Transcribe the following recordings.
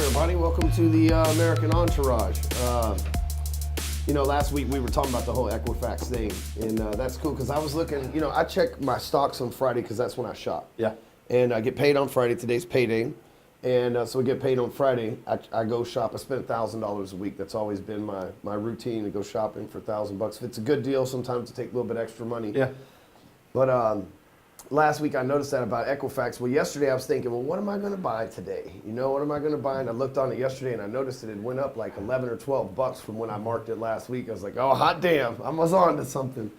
everybody. Welcome to the American Entourage. Last week we were talking about the whole Equifax thing, and that's cool because I was looking, I check my stocks on Friday because that's when I shop. Yeah. And I get paid on Friday. Today's payday. And so we get paid on Friday. I go shop. I spend $1,000 a week. That's always been my routine, to go shopping for $1,000. If it's a good deal, sometimes to take a little bit extra money. Yeah. But last week I noticed that about Equifax. Well, yesterday I was thinking, well, what am I going to buy today? What am I going to buy? And I looked on it yesterday and I noticed it went up like 11 or 12 bucks from when I marked it last week. I was like, oh, hot damn, I was on to something.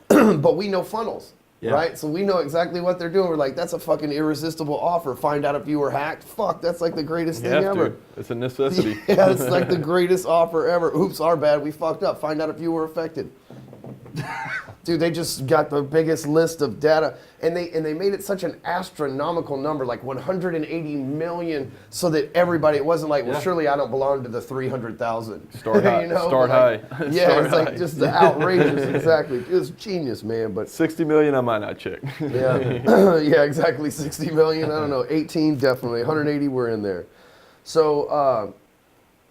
But we know funnels. Yeah. Right? So we know exactly what they're doing. We're like, that's a fucking irresistible offer. Find out if you were hacked. Fuck, that's like the greatest thing ever. It's a necessity. Yeah, it's like the greatest offer ever. Oops, our bad. We fucked up. Find out if you were affected. Dude, they just got the biggest list of data, and they made it such an astronomical number, like 180 million, so that everybody, it wasn't like, well, surely I don't belong to the 300,000. Start high. Start high. Yeah, Start it's high. like just the outrageous, exactly. It was genius, man. But 60 million, I might not check. Yeah, yeah, exactly. 60 million, I don't know, 18 definitely, 180 were in there. So,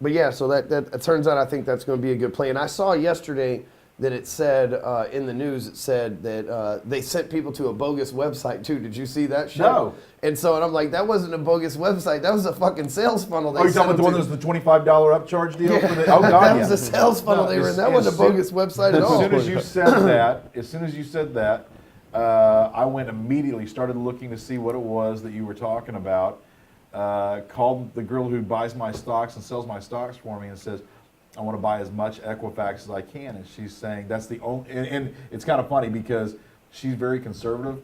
but yeah, so that it turns out I think that's going to be a good play. And I saw yesterday that it said in the news, it said that they sent people to a bogus website too. Did you see that shit? No. And I'm like, that wasn't a bogus website. That was a fucking sales funnel. You're talking about the one that was the $25 upcharge deal? Yeah. For the, oh, God, that was a sales funnel they were in. That wasn't a bogus website at all. As soon as you said that, I went immediately, started looking to see what it was that you were talking about. Called the girl who buys my stocks and sells my stocks for me and says, I want to buy as much Equifax as I can. And she's saying that's the only, and it's kind of funny because she's very conservative.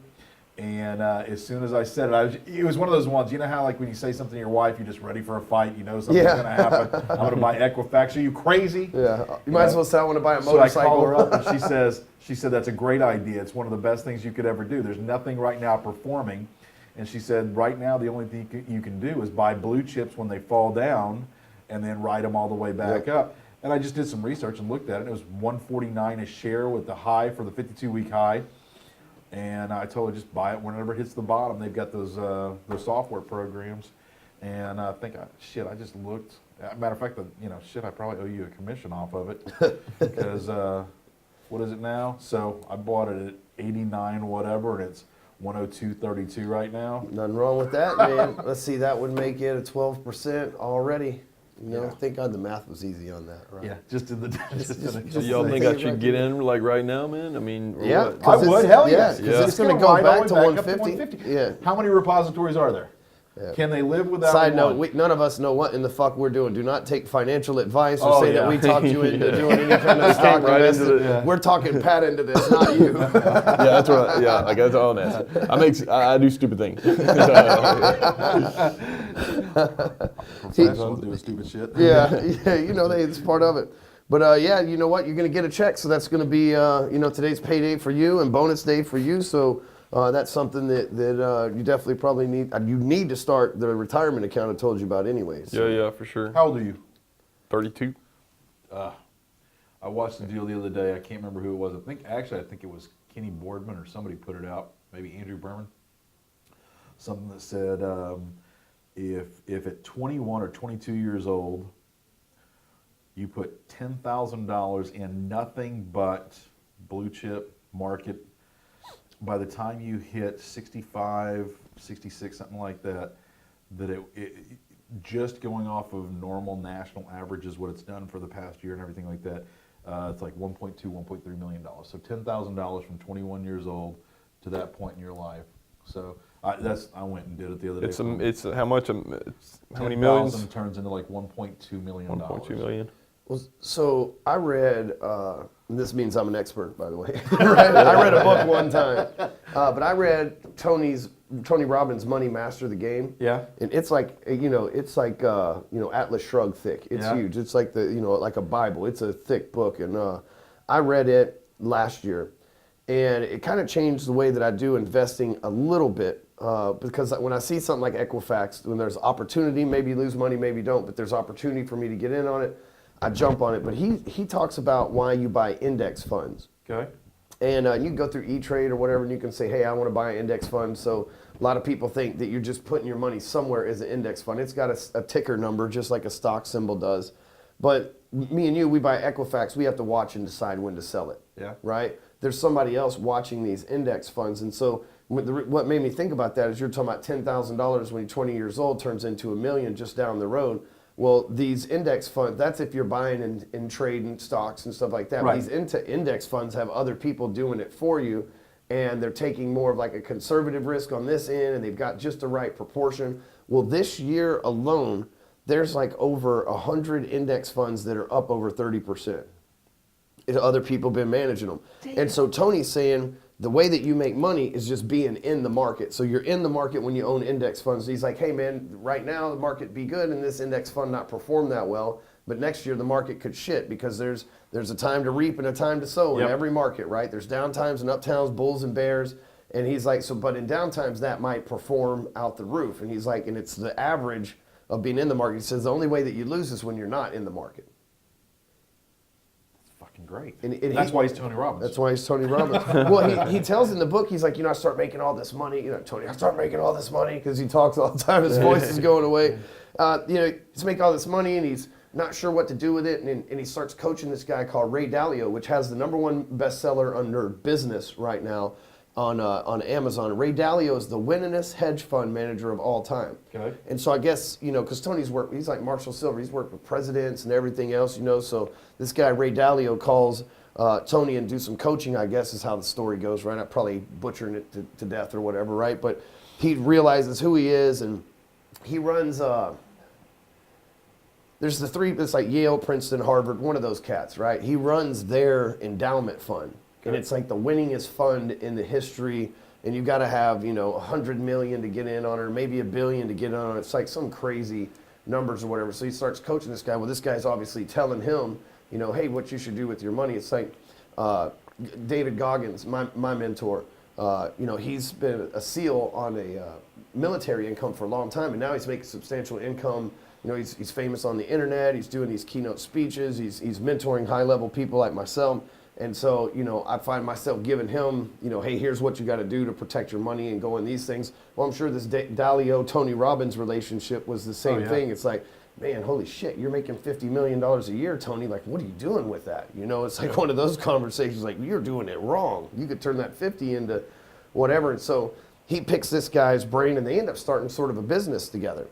And as soon as I said it, it was one of those ones, you know how like when you say something to your wife, you're just ready for a fight, you know something's going to happen. I'm going to buy Equifax. Are you crazy? Yeah. You might as well say I want to buy a motorcycle. So I call her up and she said that's a great idea. It's one of the best things you could ever do. There's nothing right now performing. And she said right now the only thing you can do is buy blue chips when they fall down and then ride them all the way back up. And I just did some research and looked at it. It was $149 a share with the high for the 52-week high. And I told her just buy it whenever it hits the bottom. They've got those software programs. And I think, I just looked. Matter of fact, I probably owe you a commission off of it. Because, what is it now? So I bought it at 89 whatever, and it's 102.32 right now. Nothing wrong with that, man. Let's see, that would make it a 12% already. Thank God the math was easy on that, right? Yeah, just in the. So y'all think I should get in like right now, man? I mean, yeah, what? I would. Hell yes. Because it's going to go back to 150. Yeah. How many repositories are there? Yeah. Can they live without Side one? note, none of us know what in the fuck we're doing. Do not take financial advice or say that we talked you into doing any kind of stock investment. We're talking Pat into this, not you. Yeah, that's right. Yeah, like that's all I'm asking. I do stupid things. Professionals doing stupid shit. Yeah, it's part of it. But you know what? You're going to get a check, so that's going to be, today's payday for you and bonus day for you. So that's something that you definitely probably need. You need to start the retirement account I told you about anyways. Yeah, for sure. How old are you? 32. I watched the deal the other day. I can't remember who it was. I think it was Kenny Boardman or somebody put it out. Maybe Andrew Berman. Something that said if at 21 or 22 years old, you put $10,000 in nothing but blue chip market, by the time you hit 65, 66, something like that, it just going off of normal national averages, what it's done for the past year and everything like that, it's like $1.3 million. So $10,000 from 21 years old to that point in your life. So I went and did it the other day. It's how much? How many millions? 10,000 turns into like $1.2 million. 1.2 million. Well, so I read, this means I'm an expert, by the way. I read a book one time, but I read Tony Robbins' Money Master the Game. Yeah. And it's like, Atlas Shrugged thick. It's huge. It's like like a Bible. It's a thick book. And I read it last year, and it kind of changed the way that I do investing a little bit. Because when I see something like Equifax, when there's opportunity, maybe you lose money, maybe you don't, but there's opportunity for me to get in on it, I jump on it. But he talks about why you buy index funds. Okay. And you can go through E-Trade or whatever, and you can say, hey, I want to buy an index fund. So a lot of people think that you're just putting your money somewhere as an index fund. It's got a ticker number, just like a stock symbol does. But me and you, we buy Equifax. We have to watch and decide when to sell it. Yeah. Right? There's somebody else watching these index funds. And so what made me think about that is you're talking about $10,000 when you're 20 years old turns into $1 million just down the road. Well, these index funds, that's if you're buying and trading stocks and stuff like that. Right. These index funds have other people doing it for you, and they're taking more of like a conservative risk on this end, and they've got just the right proportion. Well, this year alone, there's like over 100 index funds that are up over 30%. Other people have been managing them. Damn. And so Tony's saying the way that you make money is just being in the market. So you're in the market when you own index funds. He's like, hey man, right now the market be good and this index fund not perform that well, but next year the market could shit because there's a time to reap and a time to sow in every market, right? There's downtimes and uptimes, bulls and bears. And he's like, so but in downtimes that might perform out the roof. And he's like, and it's the average of being in the market. He says the only way that you lose is when you're not in the market. Fucking great. And that's why he's Tony Robbins. That's why he's Tony Robbins. Well, he tells in the book, he's like, I start making all this money. Tony, I start making all this money because he talks all the time. His voice is going away. He's making all this money and he's not sure what to do with it. And he starts coaching this guy called Ray Dalio, which has the #1 bestseller under business right now on Amazon. Ray Dalio is the winningest hedge fund manager of all time. Okay. And so I guess, because Tony's worked, he's like Marshall Silver, he's worked with presidents and everything else, so this guy Ray Dalio calls Tony and do some coaching, I guess is how the story goes, right? I'm probably butchering it to death or whatever, right? But he realizes who he is and he runs, there's the three, it's like Yale, Princeton, Harvard, one of those cats, right? He runs their endowment fund. And it's like the winningest fund in the history, and you've got to have, $100 million to get in on it, or maybe $1 billion to get in on it. It's like some crazy numbers or whatever. So he starts coaching this guy. Well, this guy's obviously telling him, hey, what you should do with your money. It's like David Goggins, my mentor. He's been a SEAL on a military income for a long time, and now he's making substantial income. He's famous on the internet. He's doing these keynote speeches. He's mentoring high-level people like myself. And so, I find myself giving him, hey, here's what you got to do to protect your money and go in these things. Well, I'm sure this Dalio-Tony Robbins relationship was the same thing. It's like, man, holy shit, you're making $50 million a year, Tony. Like, what are you doing with that? It's like one of those conversations like, you're doing it wrong. You could turn that 50 into whatever. And so he picks this guy's brain and they end up starting sort of a business together.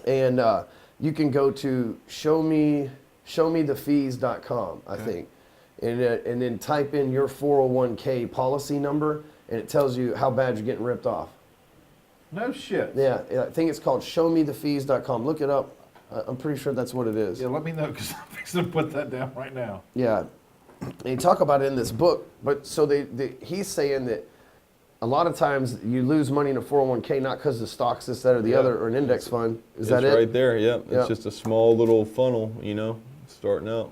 And you can go to showmethefees.com, I think. And then type in your 401k policy number, and it tells you how bad you're getting ripped off. No shit. Yeah, I think it's called showmethefees.com. Look it up. I'm pretty sure that's what it is. Yeah, let me know because I'm fixing to put that down right now. Yeah, and you talk about it in this book, but so he's saying that a lot of times you lose money in a 401k not because of stocks, this, that, or the other, or an index fund. Is that it? It's right there, yep. It's just a small little funnel, starting out.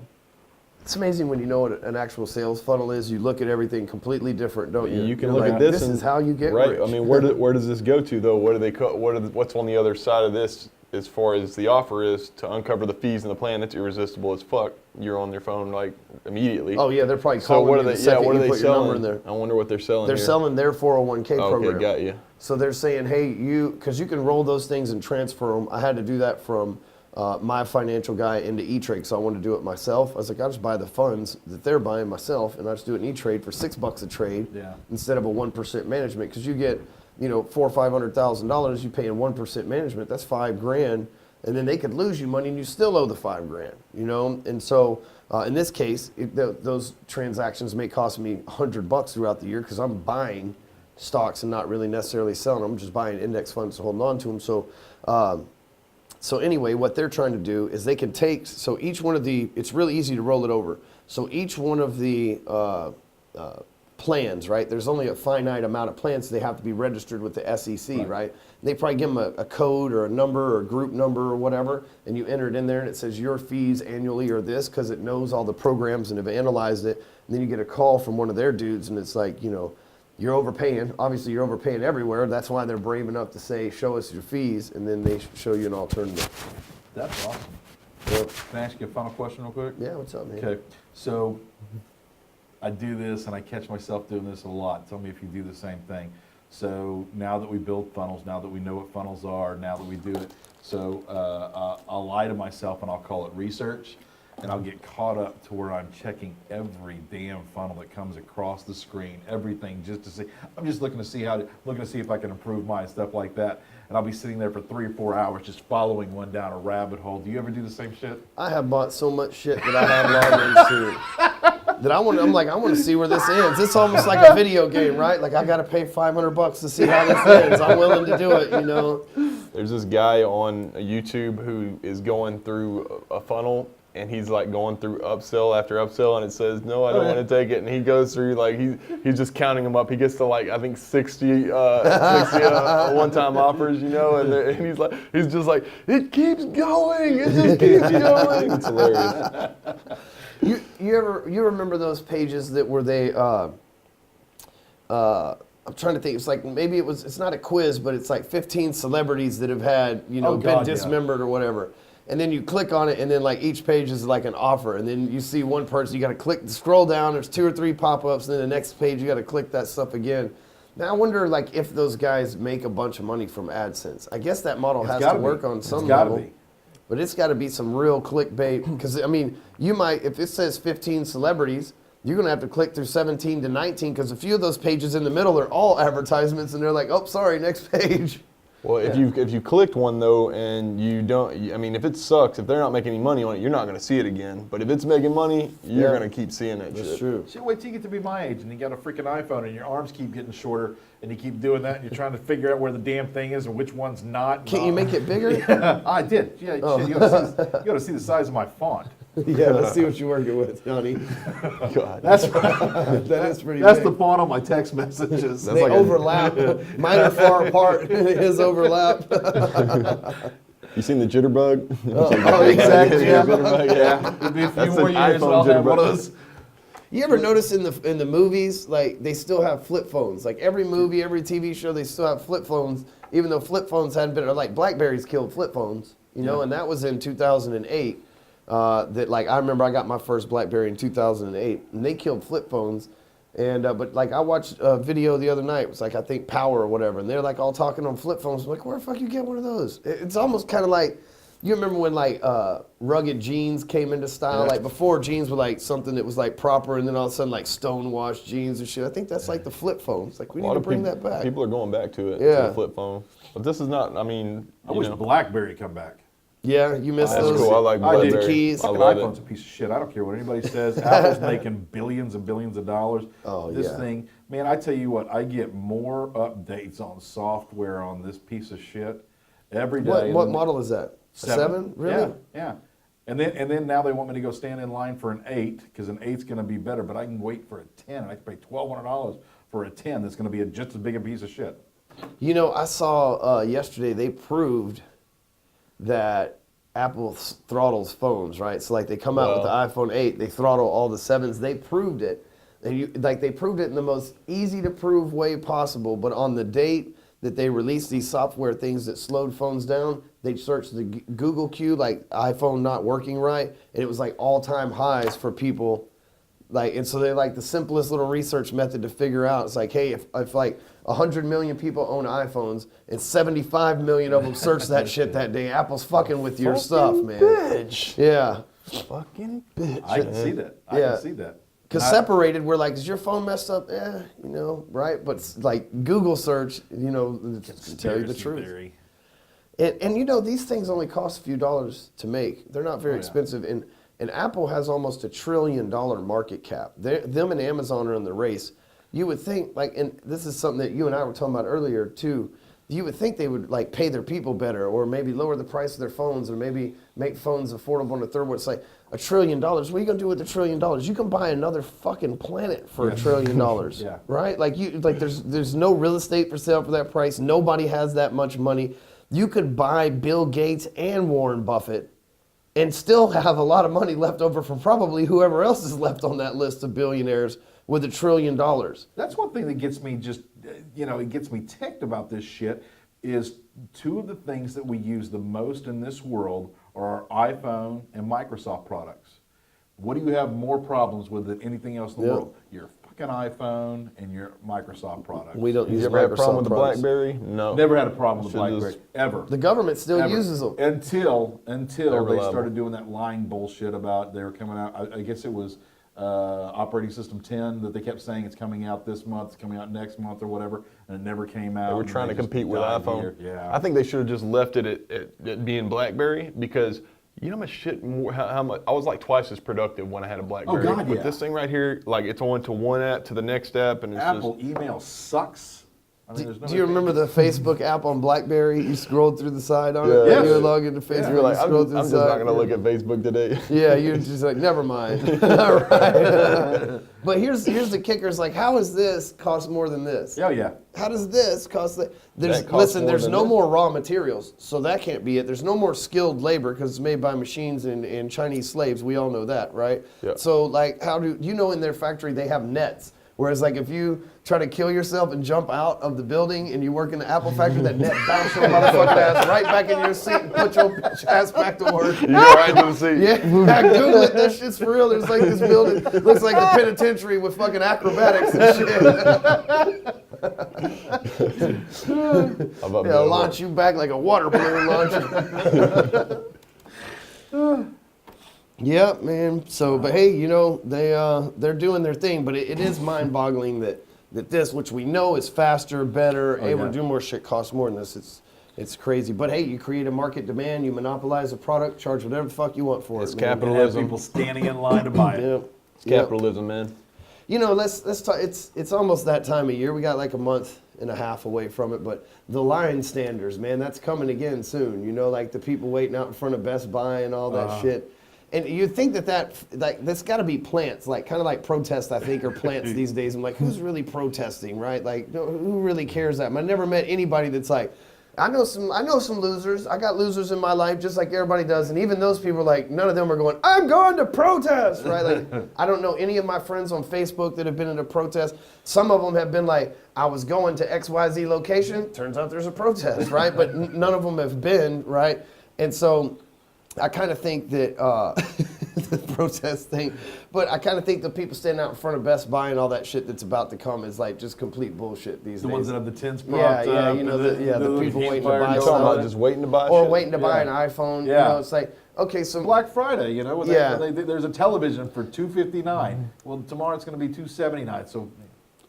It's amazing when you know what an actual sales funnel is. You look at everything completely different, don't you? You can look at this and is how you get right. rich. I mean, where does this go to though? What's on the other side of this as far as the offer is to uncover the fees in the plan? That's irresistible as fuck. You're on their phone like immediately. Oh yeah, they're probably So calling what are you they? the second What are you they put your number selling? in there. I wonder what they're selling. They're here. selling their 401k program. Okay, got you. So they're saying, hey, because you can roll those things and transfer them. I had to do that from my financial guy into E-Trade, so I wanted to do it myself. I was like, I'll just buy the funds that they're buying myself, and I just do it in E-Trade for $6 a trade instead of a 1% management. Because you get, $400,000 or $500,000, you pay in 1% management. That's $5,000, and then they could lose you money, and you still owe the $5,000. And so in this case, those transactions may cost me $100 throughout the year because I'm buying stocks and not really necessarily selling them. I'm just buying index funds and holding on to them. So anyway, what they're trying to do is they can take, so each one of it's really easy to roll it over. So each one of the plans, right, there's only a finite amount of plans, so they have to be registered with the SEC, right? They probably give them a code or a number or a group number or whatever, and you enter it in there and it says your fees annually are this because it knows all the programs and have analyzed it. And then you get a call from one of their dudes and it's like, you're overpaying. Obviously, you're overpaying everywhere. That's why they're brave enough to say, show us your fees, and then they show you an alternative. That's awesome. Yep. Can I ask you a final question real quick? Yeah, what's up, man? Okay, so I do this, and I catch myself doing this a lot. Tell me if you do the same thing. So now that we build funnels, now that we know what funnels are, now that we do it, so I'll lie to myself and I'll call it research, and I'll get caught up to where I'm checking every damn funnel that comes across the screen, everything, just to see. I'm just looking to see if I can improve mine, stuff like that. And I'll be sitting there for 3 or 4 hours just following one down a rabbit hole. Do you ever do the same shit? I have bought so much shit that I have logins to that I want to see where this ends. It's almost like a video game, right? Like I got to pay $500 to see how this ends. I'm willing to do it, you know. There's this guy on YouTube who is going through a funnel, and he's like going through upsell after upsell, and it says, no, I don't want to take it. And he goes through, like, he's just counting them up. He gets to, like, I think 60 one-time offers, you know, and he's just like, it keeps going. It just keeps going. It's hilarious. You remember those pages that were I'm trying to think. It's like maybe it's not a quiz, but it's like 15 celebrities that have had, you know, been dismembered or whatever. And then you click on it, and then like each page is like an offer, and then you see one person. You got to scroll down. There's 2 or 3 pop-ups, and then the next page you got to click that stuff again. Now I wonder like if those guys make a bunch of money from AdSense. I guess that model has to work on some level. But it's got to be some real clickbait, because I mean, you might, if it says 15 celebrities, you're going to have to click through 17 to 19, because a few of those pages in the middle are all advertisements, and they're like, oh, sorry, next page. Well, if you clicked one though, and you don't, I mean, if it sucks, if they're not making any money on it, you're not going to see it again. But if it's making money, you're going to keep seeing that shit. That's true. See, wait till you get to be my age, and you got a freaking iPhone, and your arms keep getting shorter, and you keep doing that, and you're trying to figure out where the damn thing is and which one's not. Can't you make it bigger? Yeah, I did. Yeah, shit, you got to see the size of my font. Yeah, let's see what you're working with, Johnny. God. That's That is pretty That's big. the font on my text messages. They overlap. Mine are far apart. His overlap. You seen the jitterbug? Oh, exactly. Yeah. Yeah. It'll be a few That's more an years, and iPhone I'll have one of jitterbug. those. You ever notice in the movies, like they still have flip phones? Like every movie, every TV show, they still have flip phones, even though flip phones hadn't been, or like Blackberries killed flip phones, you know, and that was in 2008. That like I remember I got my first BlackBerry in 2008, and they killed flip phones. And but like I watched a video the other night. It was like I think Power or whatever, and they're like all talking on flip phones. I'm like, where the fuck you get one of those? It's almost kind of like, you remember when like rugged jeans came into style? Like before, jeans were like something that was like proper, and then all of a sudden like stonewashed jeans and shit. I think that's like the flip phones. Like we need to bring that back. People are going back to it. Yeah. To the flip phone. But this is not. I mean, I wish BlackBerry come back. Yeah, you missed That's those. cool. I like I did. BlackBerry. Keys. I Fucking love iPhone's it. a piece of shit. I don't care what anybody says. Apple's making billions and billions of dollars. Oh, this yeah. thing, man, I tell you what, I get more updates on software on this piece of shit every day. What model is that? 7? Really? Yeah. And then now they want me to go stand in line for an 8, because an 8's going to be better, but I can wait for a 10, and I can pay $1,200 for a 10 that's going to be just as big a piece of shit. You know, I saw yesterday they proved that Apple throttles phones, right? So like they come out with the iPhone 8, they throttle all the 7s. They proved it, and they proved it in the most easy to prove way possible. But on the date that they released these software things that slowed phones down, they searched the Google queue, like iPhone not working right, and it was like all-time highs for people. Like, and so they're like the simplest little research method to figure out. It's like, hey, if like 100 million people own iPhones and 75 million of them search that shit that day, Apple's fucking with your stuff, man. Bitch. Yeah. Fucking bitch. I can see that. I can see that. Because separated, we're like, is your phone messed up? You know, right? But like Google search, you know, to tell you the truth. Theory. And you know, these things only cost a few dollars to make. They're not very expensive. And Apple has almost $1 trillion market cap. Them and Amazon are in the race. You would think, like, and this is something that you and I were talking about earlier too, you would think they would like pay their people better, or maybe lower the price of their phones, or maybe make phones affordable in a third world. It's like $1 trillion. What are you gonna do with $1 trillion? You can buy another fucking planet for $1 trillion, right? Like there's no real estate for sale for that price. Nobody has that much money. You could buy Bill Gates and Warren Buffett and still have a lot of money left over from probably whoever else is left on that list of billionaires with $1 trillion. That's one thing that gets me just, it gets me ticked about this shit, is 2 of the things that we use the most in this world are our iPhone and Microsoft products. What do you have more problems with than anything else in the Yep. world? Your fucking iPhone and your Microsoft products. We don't You use ever had a problem with Microsoft the products. BlackBerry? No. Never had a problem with Should BlackBerry, just- ever. The government still Ever. uses them. Until They're they reliable. started doing that lying bullshit about they were coming out. I guess it was operating system 10 that they kept saying it's coming out this month, it's coming out next month or whatever, and it never came out. They were and trying to just compete with died iPhone. here. Yeah. I think they should have just left it at being BlackBerry, because you know how much shit more, how much, I was like twice as productive when I had a BlackBerry. God, With yeah. this thing right here, like it's on to one app to the next app, and it's Apple email sucks. I mean, there's no Do you remember the Facebook app on BlackBerry? You scrolled through the side on it. Yeah. You Yes. would log into Facebook. just, you're like, you I'm scroll just, through I'm the just not side. gonna look at Facebook today. Yeah, you're just like, never mind. Right. But here's the kicker. It's like, how does this cost more than this? Yeah, yeah. How does this cost? That costs Listen, more there's than no this? more raw materials, so that can't be it. There's no more skilled labor because it's made by machines and Chinese slaves. We all know that, right? Yeah. So, like, how do you know in their factory they have nets? Whereas, like, if you try to kill yourself and jump out of the building and you work in the Apple factory, that net bounce your motherfucking ass right back in your seat and put your bitch ass back to work. You go right to the seat. Yeah, Google it. That shit's for real. There's like this building looks like the penitentiary with fucking acrobatics and shit. How about Yeah, that? launch you back like a water balloon launcher. Yeah, man. So, but hey, you know, they're doing their thing, but it is mind-boggling that this, which we know is faster, better, able yeah. to do more shit, costs more than this. It's crazy. But hey, you create a market demand, you monopolize a product, charge whatever the fuck you want for It's it. man. capitalism. People standing in line to buy it. Yeah. It's capitalism, man. You know, let's talk. It's almost that time of year. We got like a month and a half away from it, but the line standers, man, that's coming again soon. You know, like the people waiting out in front of Best Buy and all that shit. And you think that's got to be plants, like kind of like protests, I think, are plants these days. I'm like, who's really protesting, right? Like, who really cares that? I never met anybody that's like, I know some losers. I got losers in my life, just like everybody does. And even those people, like, none of them are going, I'm going to protest, right? Like, I don't know any of my friends on Facebook that have been in a protest. Some of them have been like, I was going to XYZ location. Turns out there's a protest, right? But none of them have been, right? And so I kind of think that the protest thing, but I kind of think the people standing out in front of Best Buy and all that shit that's about to come is like just complete bullshit these The days. ones that have the tents propped Yeah, up. you know, and the people waiting to buy You talking stuff. about just waiting to buy Or shit? waiting to buy an Yeah. iPhone. Yeah. You know, it's like, okay, so Black Friday, you know, when Yeah. there's a television for $259. Well, tomorrow it's going to be $279. So,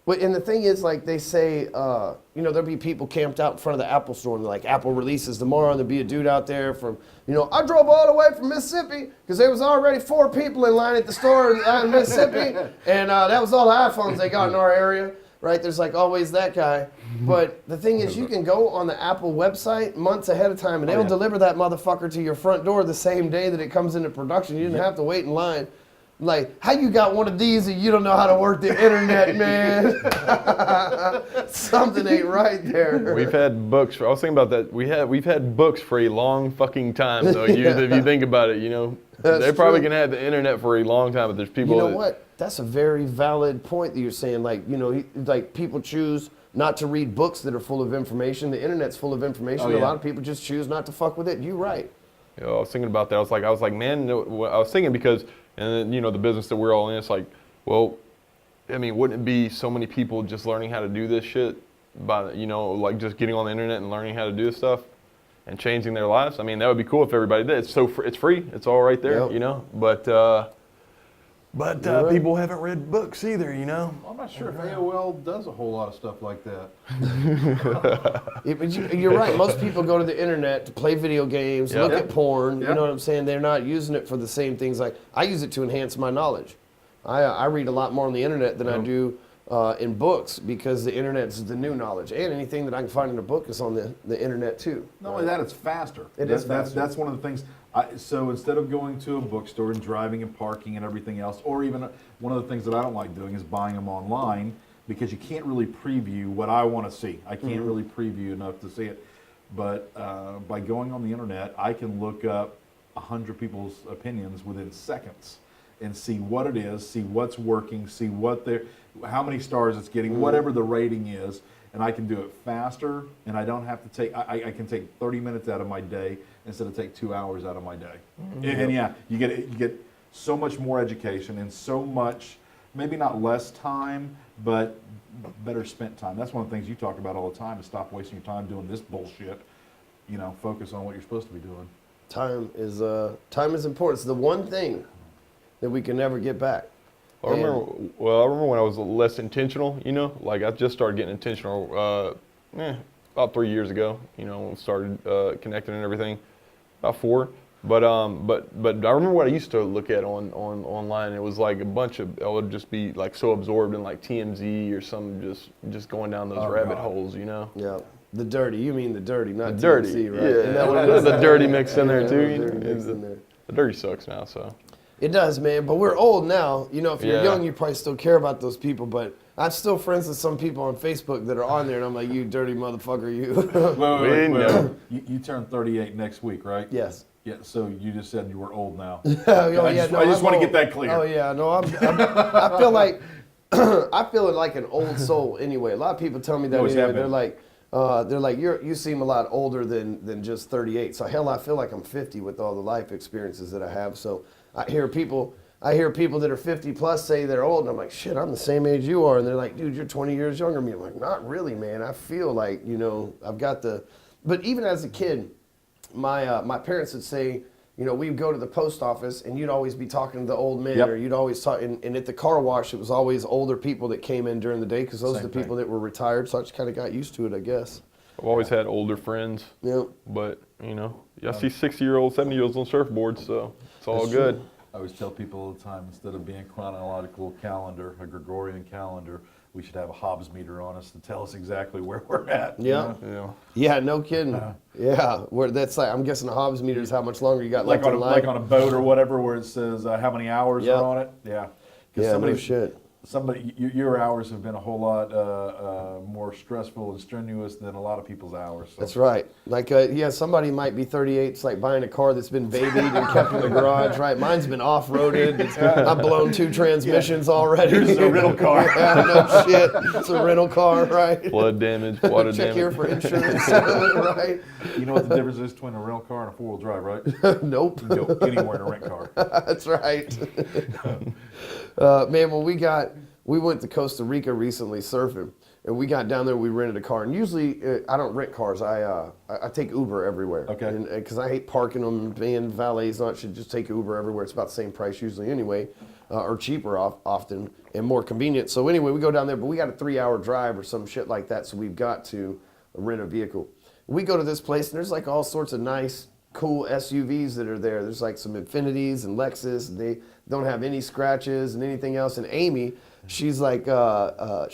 But and the thing is, like they say, you know, there'll be people camped out in front of the Apple store, and they're like, Apple releases tomorrow, and there'll be a dude out there from, you know, I drove all the way from Mississippi because there was already 4 people in line at the store in Mississippi, and that was all the iPhones they got in our area, right? There's like always that guy. But the thing is, you can go on the Apple website months ahead of time, and they'll yeah. deliver that motherfucker to your front door the same day that it comes into production. You didn't have to wait in line. Like, how you got one of these and you don't know how to work the internet, man? Something ain't right there. We've had books. I was thinking about that. We've had books for a long fucking time, though. If you think about it, you know, That's they're probably true. gonna have the internet for a long time. But there's people. You know that, what? That's a very valid point that you're saying. Like, you know, like people choose not to read books that are full of information. The internet's full of information. Oh, yeah. A lot of people just choose not to fuck with it. You're right. You know, I was thinking about that. I was like, man. No, I was thinking because, and then, you know, the business that we're all in. It's like, well, I mean, wouldn't it be so many people just learning how to do this shit by, you know, like just getting on the internet and learning how to do this stuff and changing their lives? I mean, that would be cool if everybody did. It's free. It's all right there, Yep. you know. But You're right. people haven't read books either, you know. I'm not sure if AOL does a whole lot of stuff like that. Yeah, but you're right. Most people go to the internet to play video games, Yeah. look Yeah. at porn. Yeah. You know what I'm saying? They're not using it for the same things. Like, I use it to enhance my knowledge. I read a lot more on the internet than I do in books because the internet is the new knowledge. And anything that I can find in a book is on the internet too. Not only that, it's faster. It is faster. That's one of the things. So instead of going to a bookstore and driving and parking and everything else, or even one of the things that I don't like doing is buying them online because you can't really preview what I want to see. I can't really preview enough to see it. But by going on the internet, I can look up 100 people's opinions within seconds and see what it is, see what's working, see how many stars it's getting, whatever the rating is. And I can do it faster, and I don't have to take. I can take 30 minutes out of my day instead of take 2 hours out of my day. And yeah, you get so much more education and so much, maybe not less time, but better spent time. That's one of the things you talk about all the time, is stop wasting your time doing this bullshit. You know, focus on what you're supposed to be doing. Time is important. It's the one thing that we can never get back. I remember when I was less intentional, you know, like I just started getting intentional about 3 years ago, you know, started connecting and everything, about 4. But I remember what I used to look at online. It was like a bunch of, I would just be like so absorbed in like TMZ or some just going down those rabbit holes, you know. Yeah, the dirty. You mean the dirty, not The dirty, TMZ, right? yeah. Isn't that what it is? The dirty mix in there Yeah, too. the You dirty know? mix in there. The dirty sucks now, so. It does, man. But we're old now. You know, if you're Yeah. young, you probably still care about those people. But I'm still friends with some people on Facebook that are on there, and I'm like, you dirty motherfucker, you. Wait. You turn 38 next week, right? Yes. Yeah, so you just said you were old now. I just want to get that clear. Oh yeah, no, I feel like I feel like an old soul anyway. A lot of people tell me that always anyway. have been. They're like you seem a lot older than just 38. So hell, I feel like I'm 50 with all the life experiences that I have. So I hear people that are 50 plus say they're old, and I'm like, shit, I'm the same age you are, and they're like, dude, you're 20 years younger than me. I'm like, not really, man. I feel like, you know, I've got the, but even as a kid, my parents would say, you know, we'd go to the post office and you'd always be talking to the old men, Yep. or you'd always talk, and at the car wash, it was always older people that came in during the day, because those Same are the people that were retired, so I just kind of got used to it, I guess. I've always had older friends, Yeah. but you know, I see 60-year-olds, 70-year-olds on surfboards, so it's all That's good. true. I always tell people all the time, instead of being chronological calendar, a Gregorian calendar, we should have a Hobbs meter on us to tell us exactly where we're at. you Yeah. know? Yeah, no kidding. Yeah, where that's like, I'm guessing the Hobbs meter is how much longer you got Like left on, in a, life. like on a boat or whatever, where it says how many hours Yep. are on it. Yeah. 'Cause Yeah, no shit. Your hours have been a whole lot more stressful and strenuous than a lot of people's hours. So. That's right. Like, yeah, somebody might be 38. It's like buying a car that's been babied and kept in the garage, right? Mine's been off-roaded. I've blown 2 transmissions already. Yours is a rental car. Yeah, no shit. It's a rental car, right? Flood damage, water Check damage. here for insurance, right? You know what the difference is between a rental car and a 4-wheel drive, right? Nope. You can go anywhere in a rent car. That's right. Man, when we went to Costa Rica recently surfing, and we got down there, we rented a car. And usually, I don't rent cars. I take Uber everywhere. Okay. Because I hate parking them, paying valets. I should just take Uber everywhere. It's about the same price usually anyway, or cheaper often, and more convenient. So anyway, we go down there, but we got a 3-hour drive or some shit like that, so we've got to rent a vehicle. We go to this place, and there's like all sorts of nice, cool SUVs that are there. There's like some Infinities and Lexus, and they don't have any scratches and anything else. And Amy, she's like, I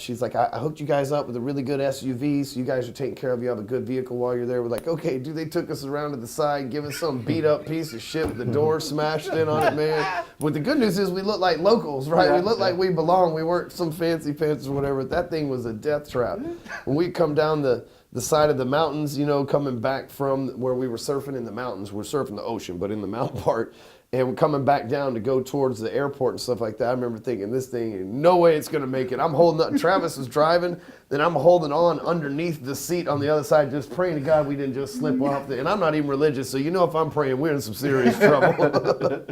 hooked you guys up with a really good SUV, so you guys are taken care of. You have a good vehicle while you're there. We're like, okay, dude, they took us around to the side, give us some beat up piece of shit with the door smashed in on it, man. But the good news is we look like locals, right? We look like we belong. We weren't some fancy pants or whatever. That thing was a death trap. When we come down the side of the mountains, you know, coming back from where we were surfing in the mountains. We're surfing the ocean, but in the mountain part. And we're coming back down to go towards the airport and stuff like that. I remember thinking, this thing, no way it's going to make it. I'm holding up. Travis was driving, then I'm holding on underneath the seat on the other side, just praying to God we didn't just slip off. And I'm not even religious, so you know if I'm praying, we're in some serious trouble.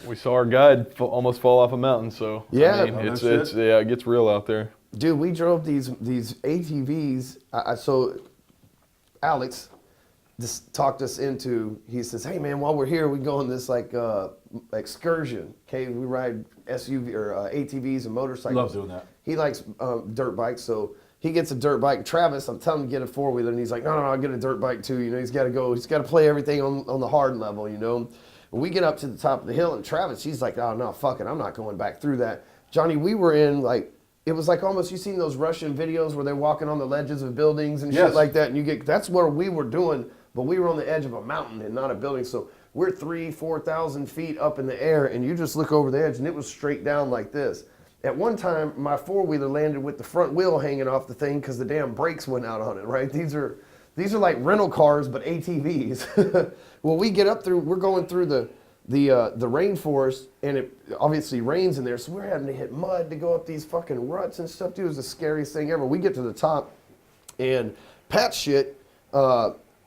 We saw our guide almost fall off a mountain, so Yeah. I mean, Oh, no it's shit. yeah, it gets real out there. Dude, we drove these ATVs. So Alex just talked us into, he says, hey man, while we're here, we go on this like excursion. Okay, we ride SUV or ATVs and motorcycles. Love doing that. He likes dirt bikes, so he gets a dirt bike. Travis, I'm telling him to get a 4-wheeler, and he's like, no, I'll get a dirt bike too. You know, he's got to play everything on the hard level, you know. And we get up to the top of the hill, and Travis, he's like, oh no, fuck it, I'm not going back through that. Johnny, we were in like, it was like almost, you seen those Russian videos where they're walking on the ledges of buildings and Yes. shit like that, and that's where we were doing, but we were on the edge of a mountain and not a building, so we're 3,000-4,000 feet up in the air, and you just look over the edge, and it was straight down like this. At one time, my 4-wheeler landed with the front wheel hanging off the thing because the damn brakes went out on it, right? These are like rental cars, but ATVs. Well, we get up through, we're going through the rainforest, and it obviously rains in there, so we're having to hit mud to go up these fucking ruts and stuff. Dude, it was the scariest thing ever. We get to the top, and Pat shit,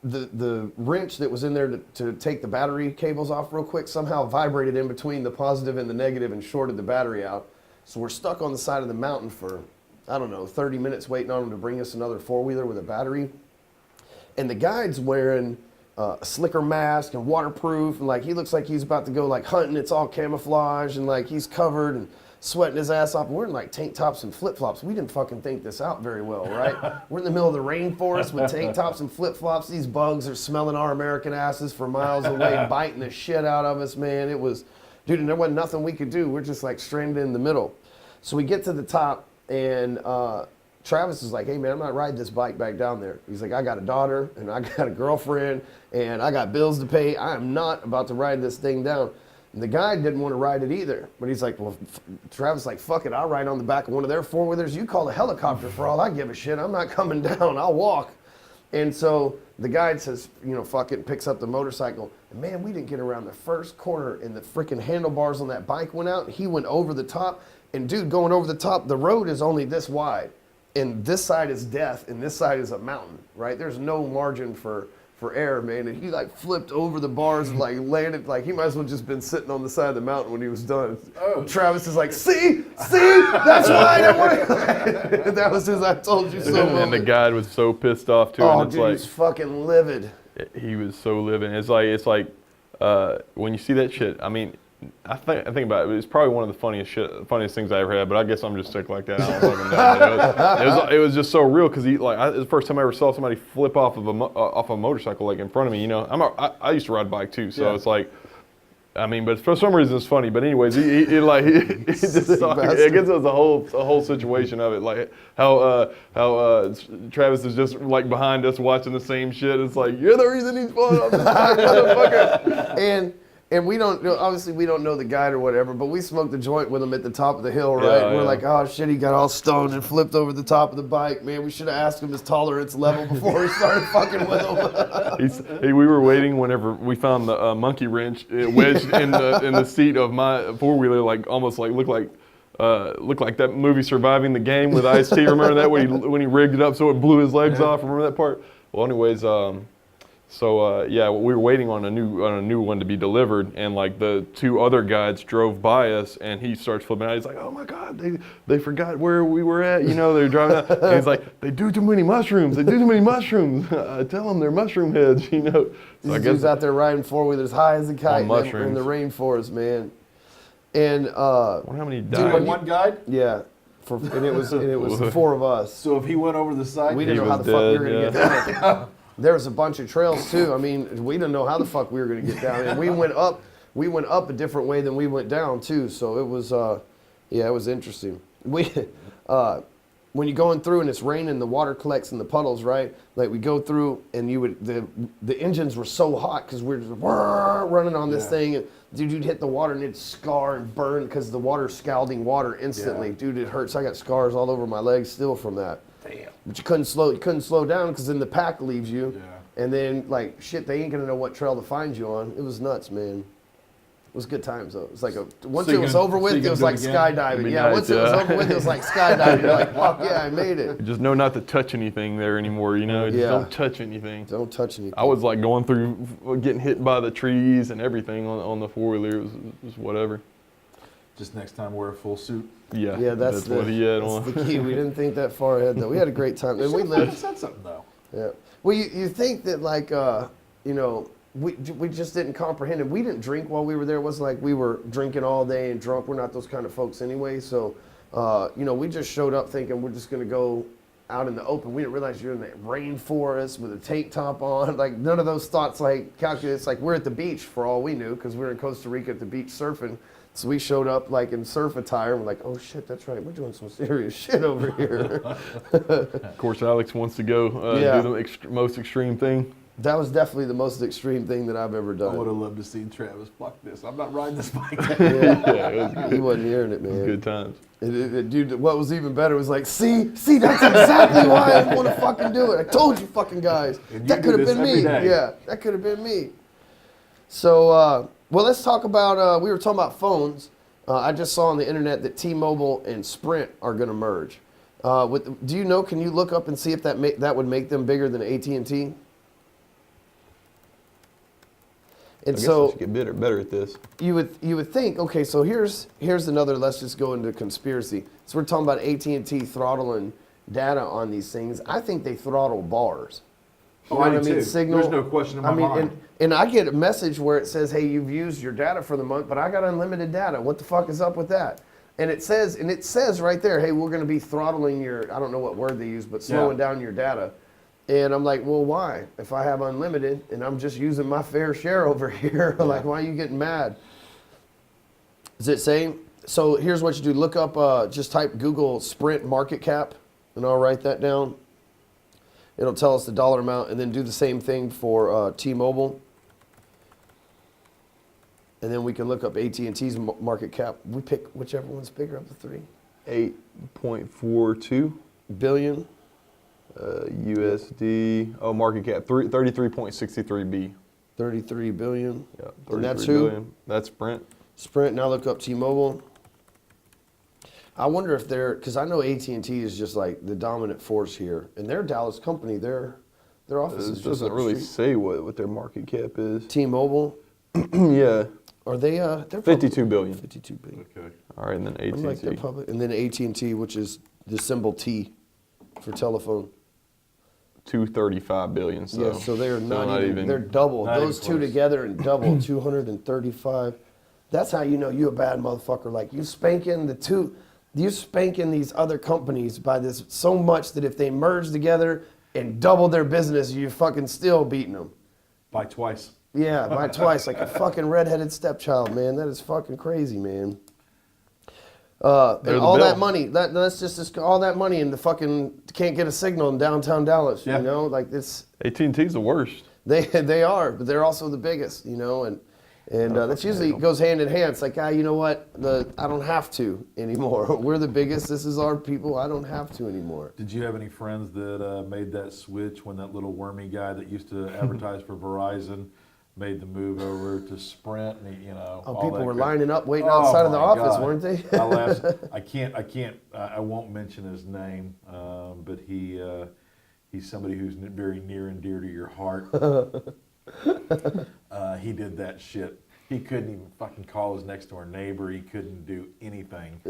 the wrench that was in there to take the battery cables off real quick somehow vibrated in between the positive and the negative and shorted the battery out. So we're stuck on the side of the mountain for, I don't know, 30 minutes waiting on him to bring us another four-wheeler with a battery. And the guide's wearing a slicker mask and waterproof, and like he looks like he's about to go like hunting. It's all camouflage, and like he's covered and sweating his ass off. We're in like tank tops and flip flops. We didn't fucking think this out very well, right? We're in the middle of the rainforest with tank tops and flip flops. These bugs are smelling our American asses for miles away, biting the shit out of us, man. It was, dude, and there wasn't nothing we could do. We're just like stranded in the middle. So we get to the top, and Travis is like, hey man, I'm not riding this bike back down there. He's like, I got a daughter and I got a girlfriend and I got bills to pay. I am not about to ride this thing down. And the guy didn't want to ride it either. But he's like, well, Travis is like, fuck it, I'll ride on the back of one of their four-wheelers. You call a helicopter for all I give a shit. I'm not coming down, I'll walk. And so the guide says, you know, fuck it, and picks up the motorcycle. And man, we didn't get around the first corner and the freaking handlebars on that bike went out. He went over the top. And dude, going over the top, the road is only this wide. And this side is death, and this side is a mountain, right? There's no margin for air, man. And he like flipped over the bars and like landed, like he might as well just been sitting on the side of the mountain when he was done. Oh. Travis is like, see, that's right. That was his I told you so. And the guide was so pissed off too. Oh, and it's dude, like, he was fucking livid. He was so livid. It's like when you see that shit, I mean, I think about it. It's probably one of the funniest things I ever had. But I guess I'm just sick like that. I don't fucking know. It was just so real because it's the first time I ever saw somebody flip off of a motorcycle like in front of me. You know, I used to ride a bike too, so it's like, I mean, but for some reason it's funny. But anyways, he just I guess it was a whole situation of it, like how Travis is just like behind us watching the same shit. It's like, you're the reason he's falling off this bike, motherfucker. And we don't know, obviously we don't know the guide or whatever, but we smoked a joint with him at the top of the hill, right? Yeah, and we're like, oh shit, he got all stoned and flipped over the top of the bike. Man, we should have asked him his tolerance level before we started fucking with him. We were waiting whenever we found the monkey wrench wedged in the seat of my four-wheeler, like almost like looked like that movie Surviving the Game with Ice-T. Remember that when he rigged it up so it blew his legs off? Remember that part? Well, anyways, yeah, we were waiting on a new one to be delivered, and like the two other guides drove by us, and he starts flipping out. He's like, "Oh my God, they forgot where we were at." You know, they're driving out, and he's like, "They do too many mushrooms. They do too many mushrooms." I tell them they're mushroom heads. You know, so these dudes out there riding four-wheelers high as a kite in the rainforest, man. And I wonder how many died. Dude, one guide? Yeah. And it was four of us. So if he went over the side, we didn't know how the fuck we were gonna get down. There was a bunch of trails too. I mean, we didn't know how the fuck we were gonna get down. And we went up a different way than we went down too. So it was, yeah, it was interesting. When you're going through and it's raining, the water collects in the puddles, right? Like we go through and the engines were so hot because we're just running on this thing. And dude, you'd hit the water and it'd scar and burn because the water's scalding water instantly. Yeah. Dude, it hurts. I got scars all over my legs still from that. Damn. But you couldn't slow down because then the pack leaves you. Yeah. And then like shit, they ain't gonna know what trail to find you on. It was nuts, man. It was good times though. It's like once it was over with, it was like skydiving. Yeah, once it was over with, it was like skydiving. You're like, fuck yeah, I made it. Just know not to touch anything there anymore, you know? Just don't touch anything. Don't touch anything. I was like going through, getting hit by the trees and everything on the four-wheeler. It was whatever. Just next time wear a full suit. Yeah, that's what he had on. That's the key. We didn't think that far ahead though. We had a great time. And we lived. Said something though. Yeah. Well, you think that like, you know, we just didn't comprehend it. We didn't drink while we were there. It wasn't like we were drinking all day and drunk. We're not those kind of folks anyway. So, you know, we just showed up thinking we're just going to go out in the open. We didn't realize you're in the rainforest with a tank top on. Like none of those thoughts like calculated. It's like we're at the beach for all we knew because we were in Costa Rica at the beach surfing. So we showed up like in surf attire. And we're like, oh shit, that's right. We're doing some serious shit over here. Of course, Alex wants to go do the most extreme thing. That was definitely the most extreme thing that I've ever done. I would have loved to see Travis. Fuck this. I'm not riding this bike. He wasn't hearing it, man. Good times. Dude, what was even better was like, see, that's exactly why I want to fucking do it. I told you fucking guys. That could have been me. Yeah, that could have been me. So, well, let's talk about, we were talking about phones. I just saw on the internet that T-Mobile and Sprint are going to merge. Do you know, can you look up and see if that would make them bigger than AT&T? And I guess I so should get better at this. you would think, okay, so here's another. Let's just go into conspiracy. So we're talking about AT&T throttling data on these things. I think they throttle bars. You know I what do too. Signal. There's no question in my mind. And I get a message where it says, "Hey, you've used your data for the month, but I got unlimited data. What the fuck is up with that?" And it says right there, "Hey, we're going to be throttling your." I don't know what word they use, but slowing down your data. And I'm like, well, why? If I have unlimited and I'm just using my fair share over here, like, why are you getting mad? Is it saying? So here's what you do. Look up, just type Google Sprint market cap, and I'll write that down. It'll tell us the dollar amount, and then do the same thing for T-Mobile. And then we can look up AT&T's market cap. We pick whichever one's bigger of the three. 8.42 billion. USD. Oh, market cap 33.63 B. 33 billion. Yeah, 33 and that's who? billion. That's Sprint. Sprint. Now look up T-Mobile. I wonder if they're, because I know AT&T is just like the dominant force here, and their Dallas company, their office is This just doesn't up the really street. say what their market cap is. T-Mobile. Yeah. Are they? They're 52 billion. 52 billion. Okay. All right, and then I'm like they're AT&T. public, and then AT&T, which is the symbol T for telephone. 235 billion. So, Yeah, so they're not even. They're double. Not Those even two close. together and double. 235. That's how you know you a bad motherfucker. Like you spanking these other companies by this so much that if they merge together and double their business, you fucking still beating them. By twice. Yeah, by twice, like a fucking redheaded stepchild, man. That is fucking crazy, man. And They're the all that bill. money, that's just all that money, and the fucking can't get a signal in downtown Dallas. Yeah. You know, like this. AT&T's the worst. They are, but they're also the biggest. You know, and that's usually goes hand in hand. It's like, you know what? I don't have to anymore. We're the biggest. This is our people. I don't have to anymore. Did you have any friends that made that switch when that little wormy guy that used to advertise for Verizon made the move over to Sprint? And, you know, Oh, all people that were crap? lining up waiting Oh, outside of the my office, God. weren't they? I laughed. I won't mention his name, but he's somebody who's very near and dear to your heart. He did that shit. He couldn't even fucking call his next door neighbor. He couldn't do anything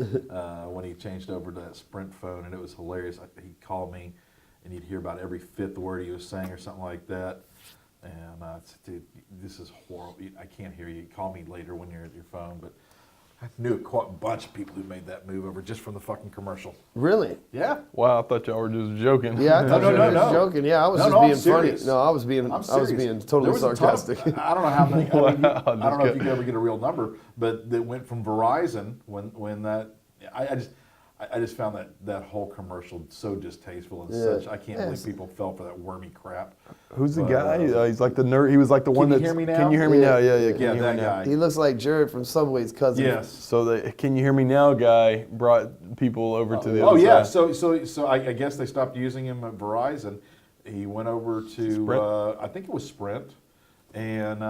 when he changed over to that Sprint phone, and it was hilarious. He'd call me, and you'd hear about every fifth word he was saying or something like that. And I said, dude, this is horrible. I can't hear you. Call me later when you're at your phone. But I knew quite a bunch of people who made that move over just from the fucking commercial. Really? Yeah. Wow, I thought y'all were just joking. Yeah, I thought you were just joking. Yeah, I was just I'm being funny. serious. No, I was being I'm I was serious. being There totally was a ton of- sarcastic. I don't know how many. I mean, Wow, I don't know if just you could ever get a real number, but that went from Verizon when that. I just found that whole commercial so distasteful and Yeah. such. I can't believe people fell for that wormy crap. Who's the But, guy? He's like the nerd. He was like the one you that's. hear me now? Can you hear me Yeah. now? Yeah, Yeah, Can you hear that me now? guy. He looks like Jared from Subway's cousin. Yes. So the Can You Hear Me Now guy brought people over to the Oh other yeah. side. So I guess they stopped using him at Verizon. He went over to Sprint? I think it was Sprint, and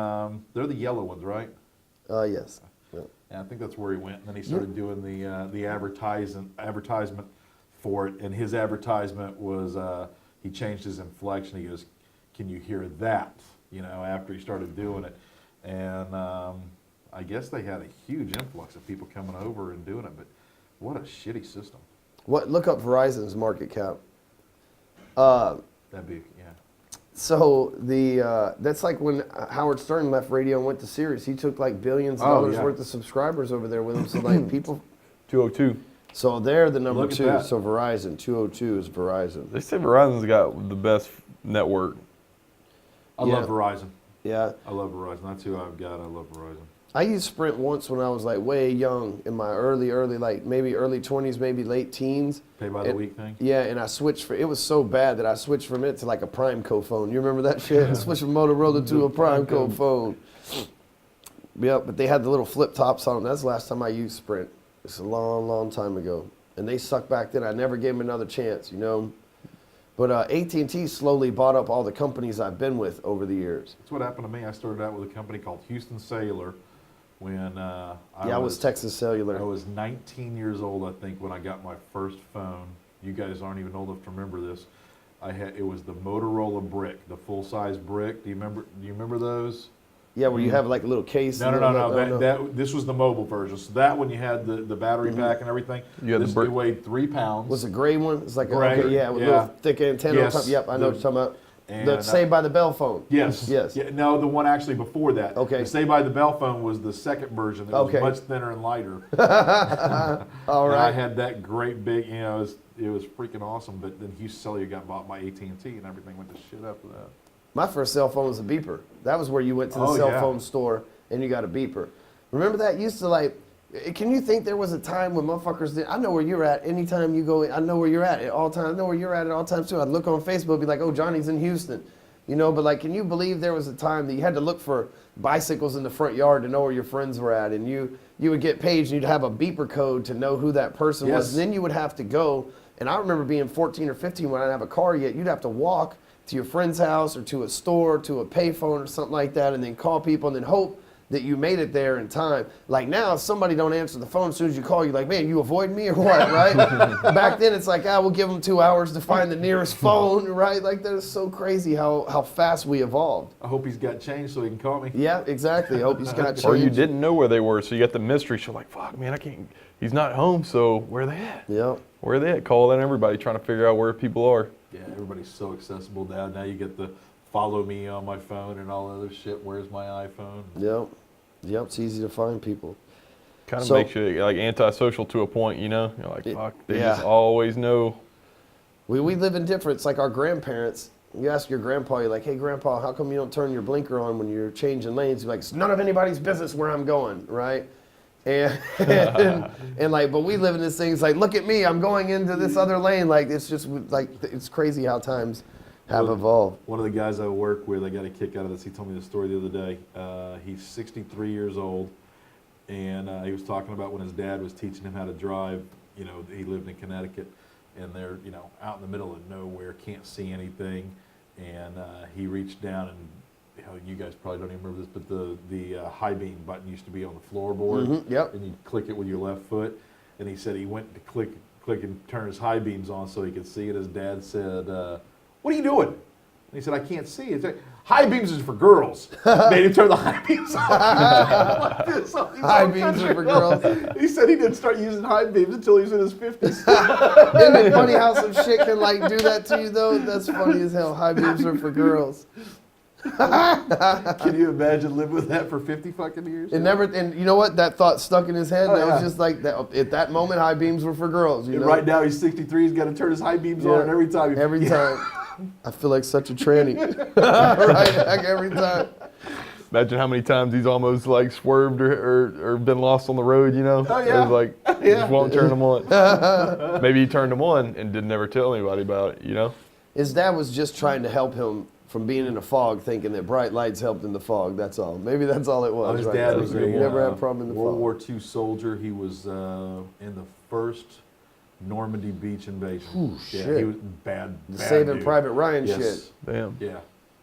they're the yellow ones, right? Yes. Yeah. And I think that's where he went. And then he started doing the advertisement for it. And his advertisement was he changed his inflection. He goes, "Can you hear that?" You know, after he started doing it, and I guess they had a huge influx of people coming over and doing it. But what a shitty system. What? Look up Verizon's market cap. That'd be yeah. So that's like when Howard Stern left radio and went to Sirius. He took like billions of dollars yeah. worth of subscribers over there with him. So like people. 202. So they're the number Look at 2. that. So Verizon 202 is Verizon. They say Verizon's got the best network. I Yeah. love Verizon. Yeah. I love Verizon. That's who I've got. I love Verizon. I used Sprint once when I was like way young in my early like maybe early 20s, maybe late teens. Pay by the week thing. Yeah, and I switched it was so bad that I switched from it to like a Primeco phone. You remember that shit? I switched from Motorola to a Primeco phone. Yeah, but they had the little flip tops on them. That's the last time I used Sprint. It's a long, long time ago. And they sucked back then. I never gave them another chance, you know. But AT&T slowly bought up all the companies I've been with over the years. That's what happened to me. I started out with a company called Houston Cellular when I was Texas Cellular. I was 19 years old, I think, when I got my first phone. You guys aren't even old enough to remember this. It was the Motorola brick, the full-size brick. Do you remember those? Yeah, where you have like a little case. No. This was the mobile version. So that one you had the battery pack and everything. You had this it weighed 3 pounds. Was it gray one? It's like Gray, with a little thick antenna on top. Yep, I know what you're talking about. And, The Saved by the Bell phone. Yes. Yes. Yeah, no, the one actually before that. Okay. The Saved by the Bell phone was the second version. It was much thinner and lighter. All And right. I had that great big, it was freaking awesome. But then Hughes Cellular got bought by AT&T, and everything went to shit after that. My first cell phone was a beeper. That was where you went to the cell phone store and you got a beeper. Remember that? Used to like, can you think there was a time when motherfuckers did, I know where you're at anytime you go, I know where you're at all times. I know where you're at all times too. I'd look on Facebook, be like, oh, Johnny's in Houston. You know, but like, can you believe there was a time that you had to look for bicycles in the front yard to know where your friends were at, and you would get paged and you'd have a beeper code to know who that person was. And then you would have to go, and I remember being 14 or 15 when I didn't have a car yet, you'd have to walk to your friend's house or to a store, to a payphone or something like that, and then call people and then hope that you made it there in time. Like now, if somebody don't answer the phone as soon as you call, you're like, man, you avoid me or what, right? Back then, it's like, we'll give them 2 hours to find the nearest phone, right? Like that is so crazy how fast we evolved. I hope he's got change so he can call me. Yeah, exactly. I hope he's got change. Or you didn't know where they were, so you got the mystery. So like, fuck, man, I can't. He's not home, so where are they at? Yep. Where are they at? Calling everybody, trying to figure out where people are. Yeah, everybody's so accessible now. Now you get the follow me on my phone and all other shit. Where's my iPhone? Yep, it's easy to find people. Kind of makes you like antisocial to a point, you know? You're like, fuck, they yeah. just always know. We live in different, it's like our grandparents. You ask your grandpa, you're like, hey, grandpa, how come you don't turn your blinker on when you're changing lanes? You're like, it's none of anybody's business where I'm going, right? And like, but we live in this thing, it's like, look at me, I'm going into this other lane. Like, it's just like, it's crazy how times have evolved. One of the guys I work with, I got a kick out of this. He told me the story the other day. He's 63 years old, and he was talking about when his dad was teaching him how to drive. You know, he lived in Connecticut, and they're, out in the middle of nowhere, can't see anything. And he reached down and, you guys probably don't even remember this, but the high beam button used to be on the floorboard. Yep. And you click it with your left foot. And he said he went to click and turn his high beams on so he could see it. His dad said, what are you doing? And he said, I can't see. It's like, high beams is for girls. Made him turn the high beams on. Like this. High beams are for girls. He said he didn't start using high beams until he was in his 50s. Isn't it funny how some shit can like do that to you though? That's funny as hell. High beams are for girls. Can you imagine living with that for 50 fucking years? And you know what? That thought stuck in his head. That was just like that. At that moment, high beams were for girls. You know? Right now he's 63. He's got to turn his high beams on every time. Every time. I feel like such a tranny. Right, like every time. Imagine how many times he's almost like swerved or been lost on the road, you know? Oh, yeah. It was like, he just won't turn them on. Maybe he turned them on and didn't ever tell anybody about it, you know? His dad was just trying to help him from being in a fog, thinking that bright lights helped in the fog. That's all. Maybe that's all it was. His right dad there. was He a never had a problem in the World fog. War II soldier. He was in the first Normandy beach invasion. Ooh, yeah, shit. he was bad Saving dude. Private Ryan Yes. shit. Damn. Yeah,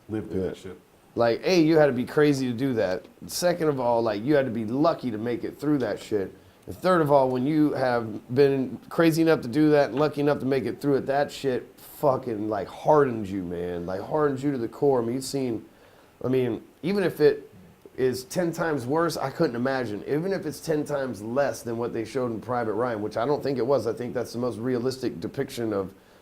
lived through that shit. Like, A, you had to be crazy to do that. Second of all, like, you had to be lucky to make it through that shit. And third of all, when you have been crazy enough to do that and lucky enough to make it through it, that shit fucking, like, hardens you, man. Like, hardens you to the core. Even if it is 10 times worse, I couldn't imagine. Even if it's 10 times less than what they showed in Private Ryan, which I don't think it was. I think that's the most realistic depiction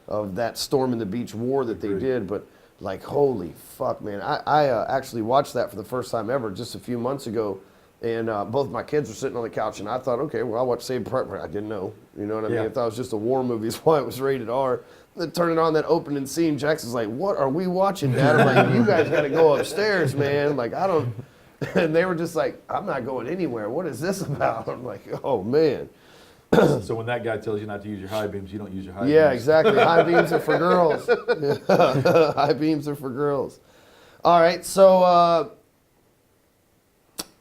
of that storm in the beach war that they did. But, like, holy fuck, man. I actually watched that for the first time ever just a few months ago. And both my kids were sitting on the couch, and I thought, okay, well, I'll watch Saving Private Ryan. I didn't know. You know what I mean? I thought it was just a war movie. That's why it was rated R. Then turning on that opening scene, Jackson's like, what are we watching, Dad? I'm like, you guys got to go upstairs, man. Like, I don't. And they were just like, I'm not going anywhere. What is this about? I'm like, oh, man. So when that guy tells you not to use your high beams, you don't use your high beams. Yeah, exactly. High beams are for girls. High beams are for girls. All right, so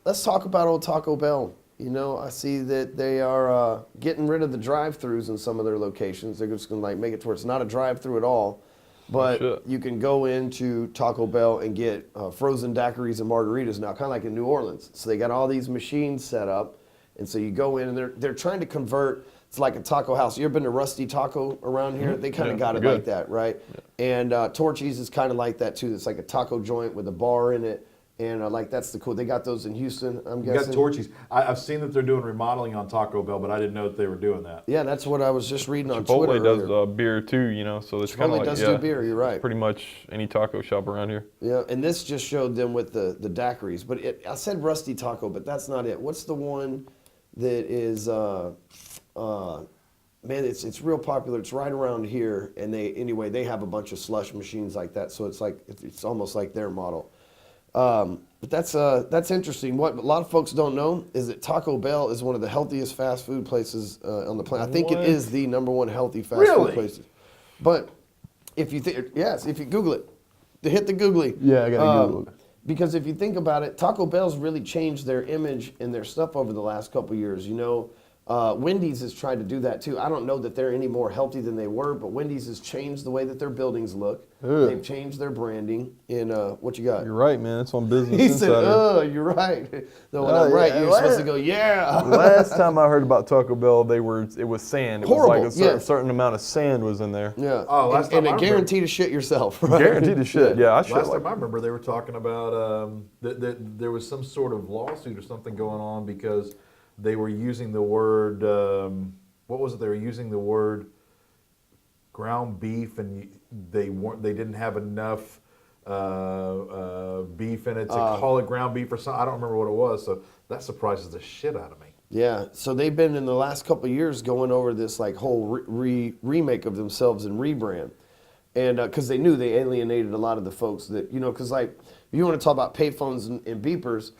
let's talk about old Taco Bell. You know, I see that they are getting rid of the drive-thrus in some of their locations. They're just going to like make it to where it's not a drive-thru at all. But you can go into Taco Bell and get frozen daiquiris and margaritas now, kind of like in New Orleans. So they got all these machines set up. And so you go in and they're trying to convert. It's like a taco house. You ever been to Rusty Taco around here? They kind of got it like that, right? Yeah. And Torchy's is kind of like that too. It's like a taco joint with a bar in it. And like that's the cool. They got those in Houston. I'm You guessing. got Torchy's. I've seen that they're doing remodeling on Taco Bell, but I didn't know that they were doing that. Yeah, that's what I was just reading on Twitter. Chipotle does beer too, you know, so it's kind of Chipotle like does do beer. You're right. pretty much any taco shop around here. Yeah, and this just showed them with the daiquiris. But I said Rusty Taco, but that's not it. What's the one that is? Man, it's real popular. It's right around here, and they have a bunch of slush machines like that. So it's almost like their model. But that's interesting. What a lot of folks don't know is that Taco Bell is one of the healthiest fast food places on the planet. I think it is the #1 healthy fast food place. But if you if you Google it, hit the googly. Yeah, I gotta Google it. Because if you think about it, Taco Bell's really changed their image and their stuff over the last couple years. You know, Wendy's has tried to do that too. I don't know that they're any more healthy than they were, but Wendy's has changed the way that their buildings look. Ugh. They've changed their branding. And what you got? You're right, man. It's on Business He said, Insider. you're right. No, when I'm right, yeah, you're supposed to go, yeah. Last time I heard about Taco Bell, it was sand. It Horrible, was like a yeah. certain amount of sand was in there. Yeah. Oh, last time and I a remember- guarantee to shit yourself, right? Guaranteed to shit. Yeah, I shit Last like time I remember, they were talking about that there was some sort of lawsuit or something going on because they were using the word, what was it? They were using the word ground beef, and they didn't have enough beef in it to call it ground beef or something. I don't remember what it was. So that surprises the shit out of me. Yeah, so they've been in the last couple of years going over this like whole remake of themselves and rebrand. And because they knew they alienated a lot of the folks that, you know, because like, if you want to talk about payphones and beepers,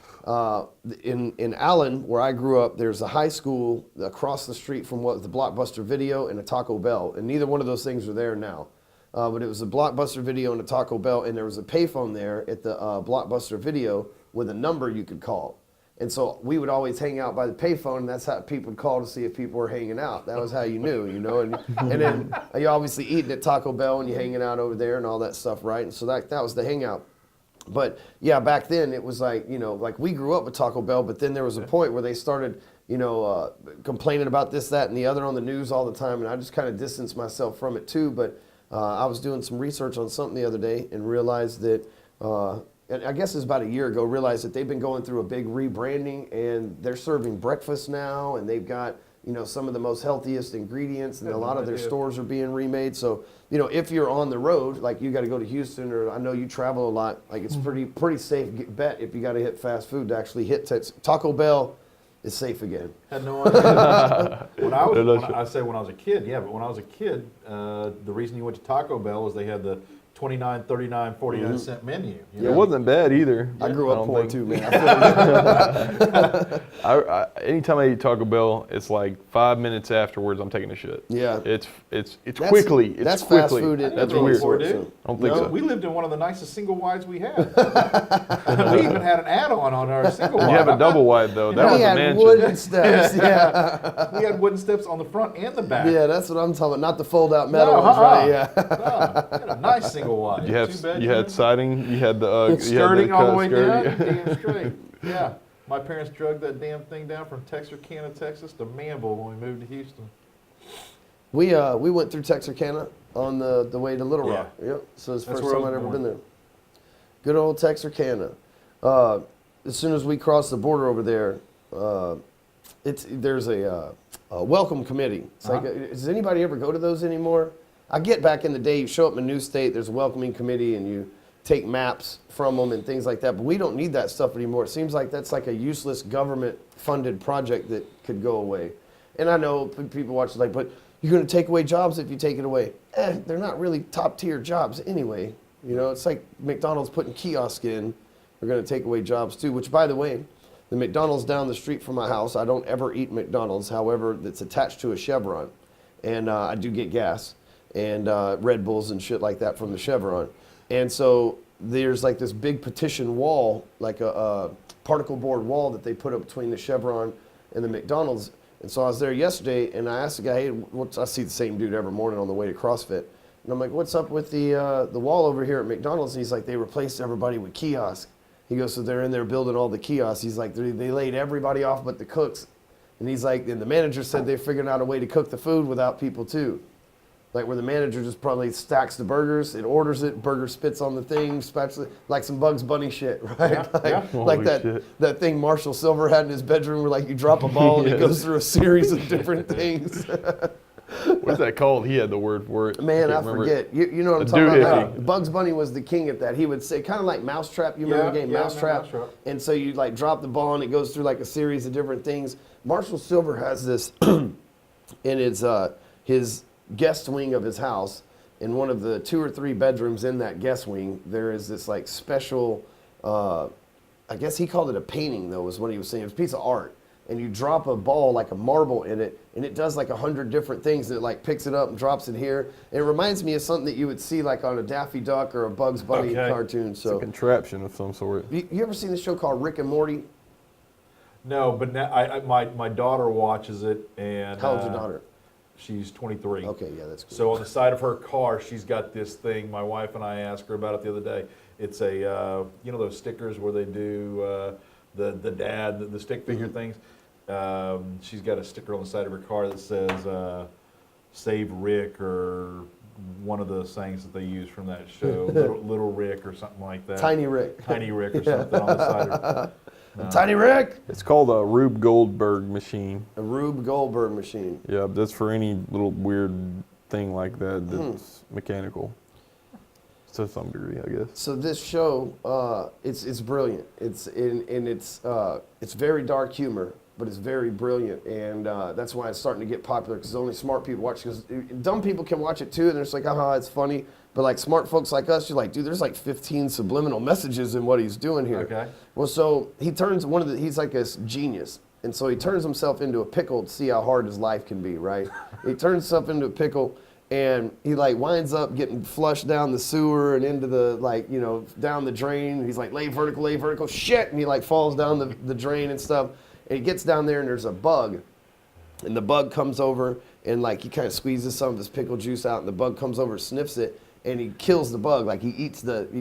in Allen, where I grew up, there's a high school across the street from what the Blockbuster Video and a Taco Bell. And neither one of those things are there now. But it was a Blockbuster Video and a Taco Bell, and there was a payphone there at the Blockbuster Video with a number you could call. And so we would always hang out by the payphone, and that's how people would call to see if people were hanging out. That was how you knew, you know. And then you obviously eating at Taco Bell and you hanging out over there and all that stuff, right? And so that was the hangout. But yeah, back then it was like, you know, like we grew up with Taco Bell, but then there was a point where they started, you know, complaining about this, that, and the other on the news all the time, and I just kind of distanced myself from it too. But I was doing some research on something the other day and realized that, and I guess it's about a year ago, realized that they've been going through a big rebranding, and they're serving breakfast now, and they've got, you know, some of the most healthiest ingredients, and a lot of their stores are being remade. So, you know, if you're on the road, like you got to go to Houston, or I know you travel a lot, like it's pretty safe bet if you got to hit fast food to actually hit Taco Bell is safe again. Had no idea. when I was a kid, yeah, but when I was a kid, the reason you went to Taco Bell was they had the 29, 39, 49 cent menu. You It know? wasn't bad either. I grew up don't poor think. too, man. Anytime I eat Taco Bell, it's like 5 minutes afterwards I'm taking a shit. Yeah. It's quickly. It's that's quickly. fast food. That's really weird. poor, dude. I don't think so. We lived in one of the nicest single wides we had. We even had an add-on on our single wide. You have a double wide though. That We was a had mansion. wooden steps, yeah. We had wooden steps on the front and the back. Yeah, that's what I'm talking about. Not the fold-out metal No, ones, right? Yeah. No, we had a nice single wide. You had siding. You had the skirting all the way skirting. down. Damn straight. Yeah. My parents drug that damn thing down from Texarkana, Texas to Manville when we moved to Houston. We went through Texarkana on the way to Little Rock. Yeah. Yep. So it's the That's first where I time was I'd ever born. been there. Good old Texarkana. As soon as we crossed the border over there, there's a welcome committee. It's like, does anybody ever go to those anymore? I get back in the day, you show up in a new state, there's a welcoming committee, and you take maps from them and things like that. But we don't need that stuff anymore. It seems like that's like a useless government-funded project that could go away. And I know people watch it like, but you're going to take away jobs if you take it away. They're not really top-tier jobs anyway. You know, it's like McDonald's putting kiosk in. They're going to take away jobs too, which, by the way, the McDonald's down the street from my house, I don't ever eat McDonald's. However, it's attached to a Chevron. And I do get gas and Red Bulls and shit like that from the Chevron. And so there's like this big petition wall, like a particle board wall that they put up between the Chevron and the McDonald's. And so I was there yesterday, and I asked the guy, hey, I see the same dude every morning on the way to CrossFit. And I'm like, what's up with the wall over here at McDonald's? And he's like, they replaced everybody with kiosks. He goes, so they're in there building all the kiosks. He's like, they laid everybody off but the cooks. And he's like, and the manager said they're figuring out a way to cook the food without people too. like where the manager just probably stacks the burgers, it orders it, burger spits on the thing, spatula, like some Bugs Bunny shit, right? Yeah, like yeah. like Holy that shit. that thing Marshall Silver had in his bedroom where like you drop a ball and it Yes. goes through a series of different things. What's that called? He had the word for it. Man, I can't remember it. forget. You know what I'm A talking about? doohickey. Like, Bugs Bunny was the king at that. He would say, kind of like Mousetrap. You remember the game Mousetrap? Mousetrap. And so you like drop the ball and it goes through like a series of different things. Marshall Silver has this in his guest wing of his house. In one of the 2 or 3 bedrooms in that guest wing, there is this like special, I guess he called it a painting though, is what he was saying. It was a piece of art. And you drop a ball like a marble in it, and it does like 100 different things. And it like picks it up and drops it here. And it reminds me of something that you would see like on a Daffy Duck or a Bugs Bunny Okay. cartoon. It's a So, contraption of some sort. you ever seen the show called Rick and Morty? No, but now my daughter watches it, and How old's your daughter? She's 23. Okay, yeah, that's cool. So on the side of her car, she's got this thing. My wife and I asked her about it the other day. It's a you know those stickers where they do the dad the stick figure things. She's got a sticker on the side of her car that says "Save Rick" or one of the sayings that they use from that show, little Rick or something like that. Tiny Rick. Tiny Rick or something on the side of her. Tiny Rick! It's called a Rube Goldberg machine. A Rube Goldberg machine. Yeah, that's for any little weird thing like that that's mechanical. To some degree, I guess. So this show, it's brilliant. It's very dark humor, but it's very brilliant, and that's why it's starting to get popular. Because only smart people watch. Because dumb people can watch it too, and they're just like, "Aha, it's funny." But like smart folks like us, you're like, "Dude, there's like 15 subliminal messages in what he's doing here." Okay. Well, so he turns he's like a genius, and so he turns himself into a pickle to see how hard his life can be. Right? He turns himself into a pickle. And he like winds up getting flushed down the sewer and into the like, you know, down the drain. He's like, lay vertical, shit. And he like falls down the drain and stuff. And he gets down there and there's a bug. And the bug comes over and like he kind of squeezes some of his pickle juice out and the bug comes over, sniffs it, and he kills the bug. Like he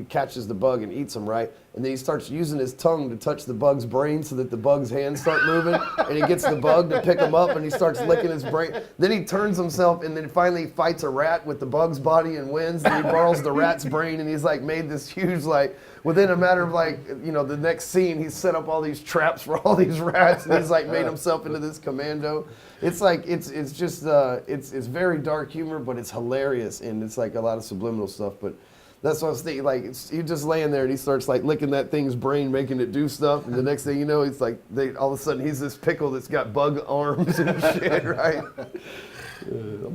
catches the bug and eats him, right? And then he starts using his tongue to touch the bug's brain so that the bug's hands start moving. And he gets the bug to pick him up and he starts licking his brain. Then he turns himself and then finally fights a rat with the bug's body and wins. Then he borrows the rat's brain and he's like made this huge, like, within a matter of like, you know, the next scene, he's set up all these traps for all these rats and he's like made himself into this commando. It's like, it's just, it's very dark humor, but it's hilarious and it's like a lot of subliminal stuff. But that's what I was thinking, like, you're just laying there and he starts like licking that thing's brain, making it do stuff. And the next thing you know, it's like, all of a sudden he's this pickle that's got bug arms and shit, right?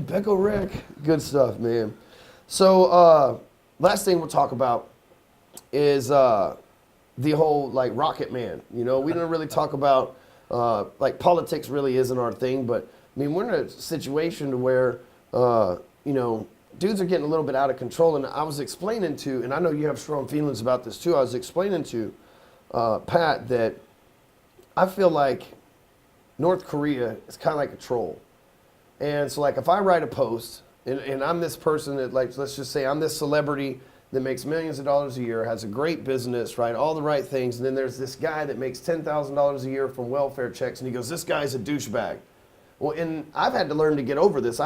Pickle Rick. Good stuff, man. So, last thing we'll talk about is the whole like Rocket Man. You know, we don't really talk about like politics really isn't our thing, but I mean we're in a situation to where you know dudes are getting a little bit out of control. And I was explaining to, and I know you have strong feelings about this too. I was explaining to Pat that I feel like North Korea is kind of like a troll. And so like if I write a post and I'm this person that like, let's just say I'm this celebrity that makes millions of dollars a year, has a great business, right, all the right things, and then there's this guy that makes $10,000 a year from welfare checks, and he goes, this guy's a douchebag. Well, and I've had to learn to get over this.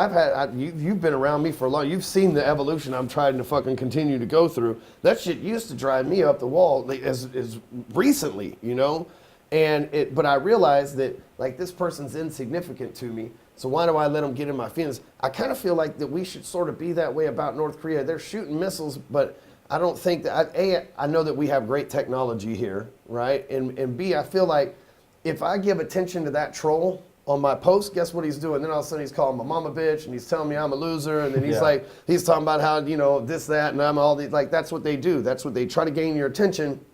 You've been around me for a long. You've seen the evolution I'm trying to fucking continue to go through. That shit used to drive me up the wall as recently, you know. But I realized that like this person's insignificant to me. So why do I let them get in my feelings? I kind of feel like that we should sort of be that way about North Korea. They're shooting missiles, but I don't think that I know that we have great technology here, right? And B, I feel like if I give attention to that troll on my post, guess what he's doing? Then all of a sudden he's calling my mama bitch and he's telling me I'm a loser, and then he's talking about how, you know, this, that, and I'm all these, like that's what they do. That's what they try to gain your attention.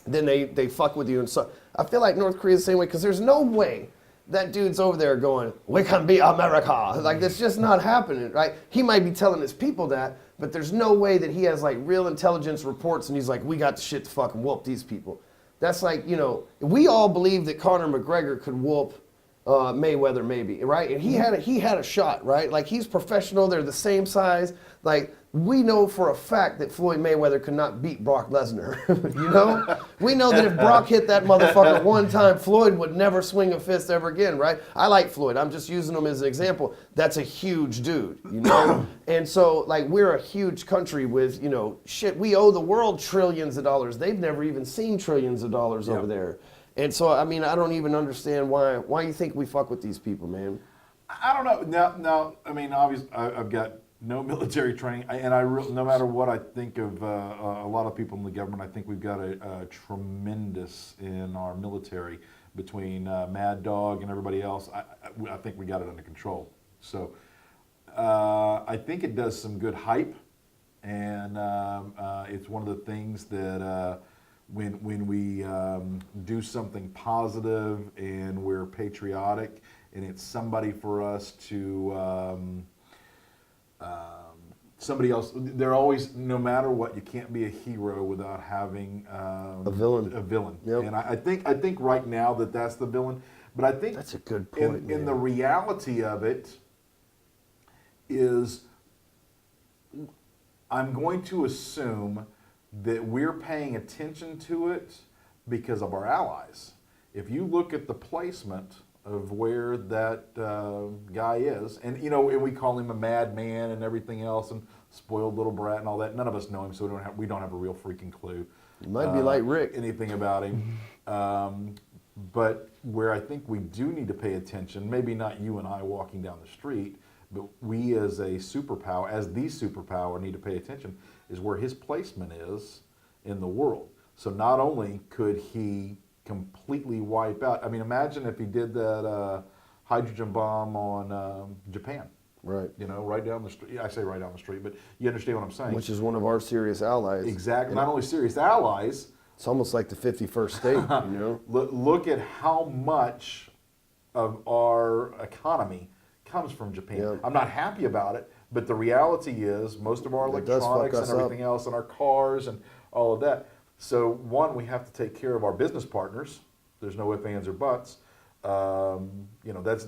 Then they fuck with you. And so I feel like North Korea's the same way, because there's no way that dude's over there going, we can be America. Like that's just not happening, right? He might be telling his people that, but there's no way that he has like real intelligence reports and he's like, we got the shit to fucking whoop these people. That's like, you know, we all believe that Conor McGregor could whoop Mayweather maybe, right? And he had a shot, right? Like he's professional, they're the same size. Like we know for a fact that Floyd Mayweather could not beat Brock Lesnar. You know? We know that if Brock hit that motherfucker one time, Floyd would never swing a fist ever again, right? I like Floyd. I'm just using him as an example. That's a huge dude, you know? And so, like, we're a huge country with, you know, shit, we owe the world trillions of dollars. They've never even seen trillions of dollars over there. And so, I mean, I don't even understand why you think we fuck with these people, man. I don't know. Now, I mean, obviously, I've got no military training, no matter what I think of a lot of people in the government, I think we've got a tremendous in our military between Mad Dog and everybody else. I think we got it under control. So I think it does some good hype, and it's one of the things that when we do something positive and we're patriotic, and it's somebody for us to. Somebody else, they're always, no matter what, you can't be a hero without having a villain. A villain. Yep. And I think right now that's the villain. But I think that's a good point. In the reality of it is, I'm going to assume that we're paying attention to it because of our allies. If you look at the placement of where that guy is, and you know, and we call him a madman and everything else, and spoiled little brat and all that. None of us know him, so we don't have a real freaking clue. You might be like Rick. Anything about him. But where I think we do need to pay attention, maybe not you and I walking down the street, but we as a superpower, as the superpower, need to pay attention, is where his placement is in the world. So not only could he completely wipe out. I mean, imagine if he did that hydrogen bomb on Japan. Right. You know, right down the street. I say right down the street, but you understand what I'm saying. Which is one of our serious allies. Exactly. Not only serious allies. It's almost like the 51st state, you know? Look at how much of our economy comes from Japan. Yep. I'm not happy about it, but the reality is most of our electronics and everything else and our cars and all of that. So one, we have to take care of our business partners. There's no ifs, ands, or buts. You know, that's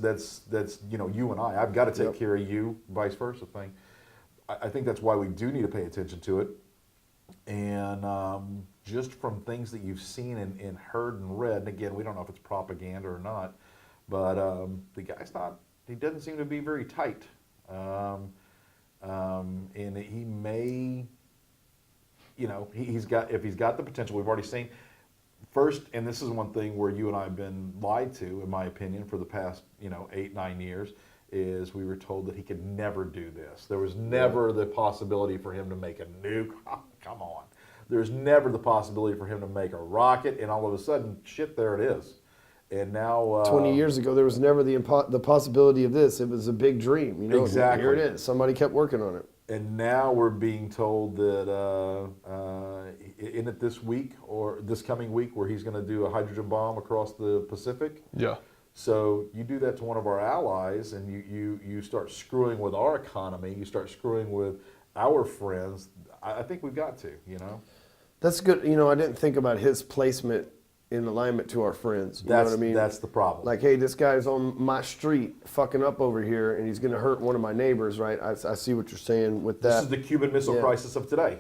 you know, you and I. I've got to take care of you, vice versa thing. I think that's why we do need to pay attention to it. And just from things that you've seen and heard and read, and again, we don't know if it's propaganda or not, but the guy's not. He doesn't seem to be very tight, and he may. You know, if he's got the potential, we've already seen. First, and this is one thing where you and I have been lied to, in my opinion, for the past 8-9 years, is we were told that he could never do this. There was never the possibility for him to make a nuke. Oh, come on, there's never the possibility for him to make a rocket, and all of a sudden, shit, there it is. And now, 20 years ago, there was never the possibility of this. It was a big dream, you know. Exactly. Here it is. Somebody kept working on it. And now we're being told that in it this week or this coming week, where he's going to do a hydrogen bomb across the Pacific. Yeah. So you do that to one of our allies, and you start screwing with our economy. You start screwing with our friends. I think we've got to, you know. That's good. You know, I didn't think about his placement in alignment to our friends. You know what I mean? That's the problem. Like, hey, this guy's on my street fucking up over here, and he's going to hurt one of my neighbors, right? I see what you're saying with that. This is the Cuban Missile Crisis of today.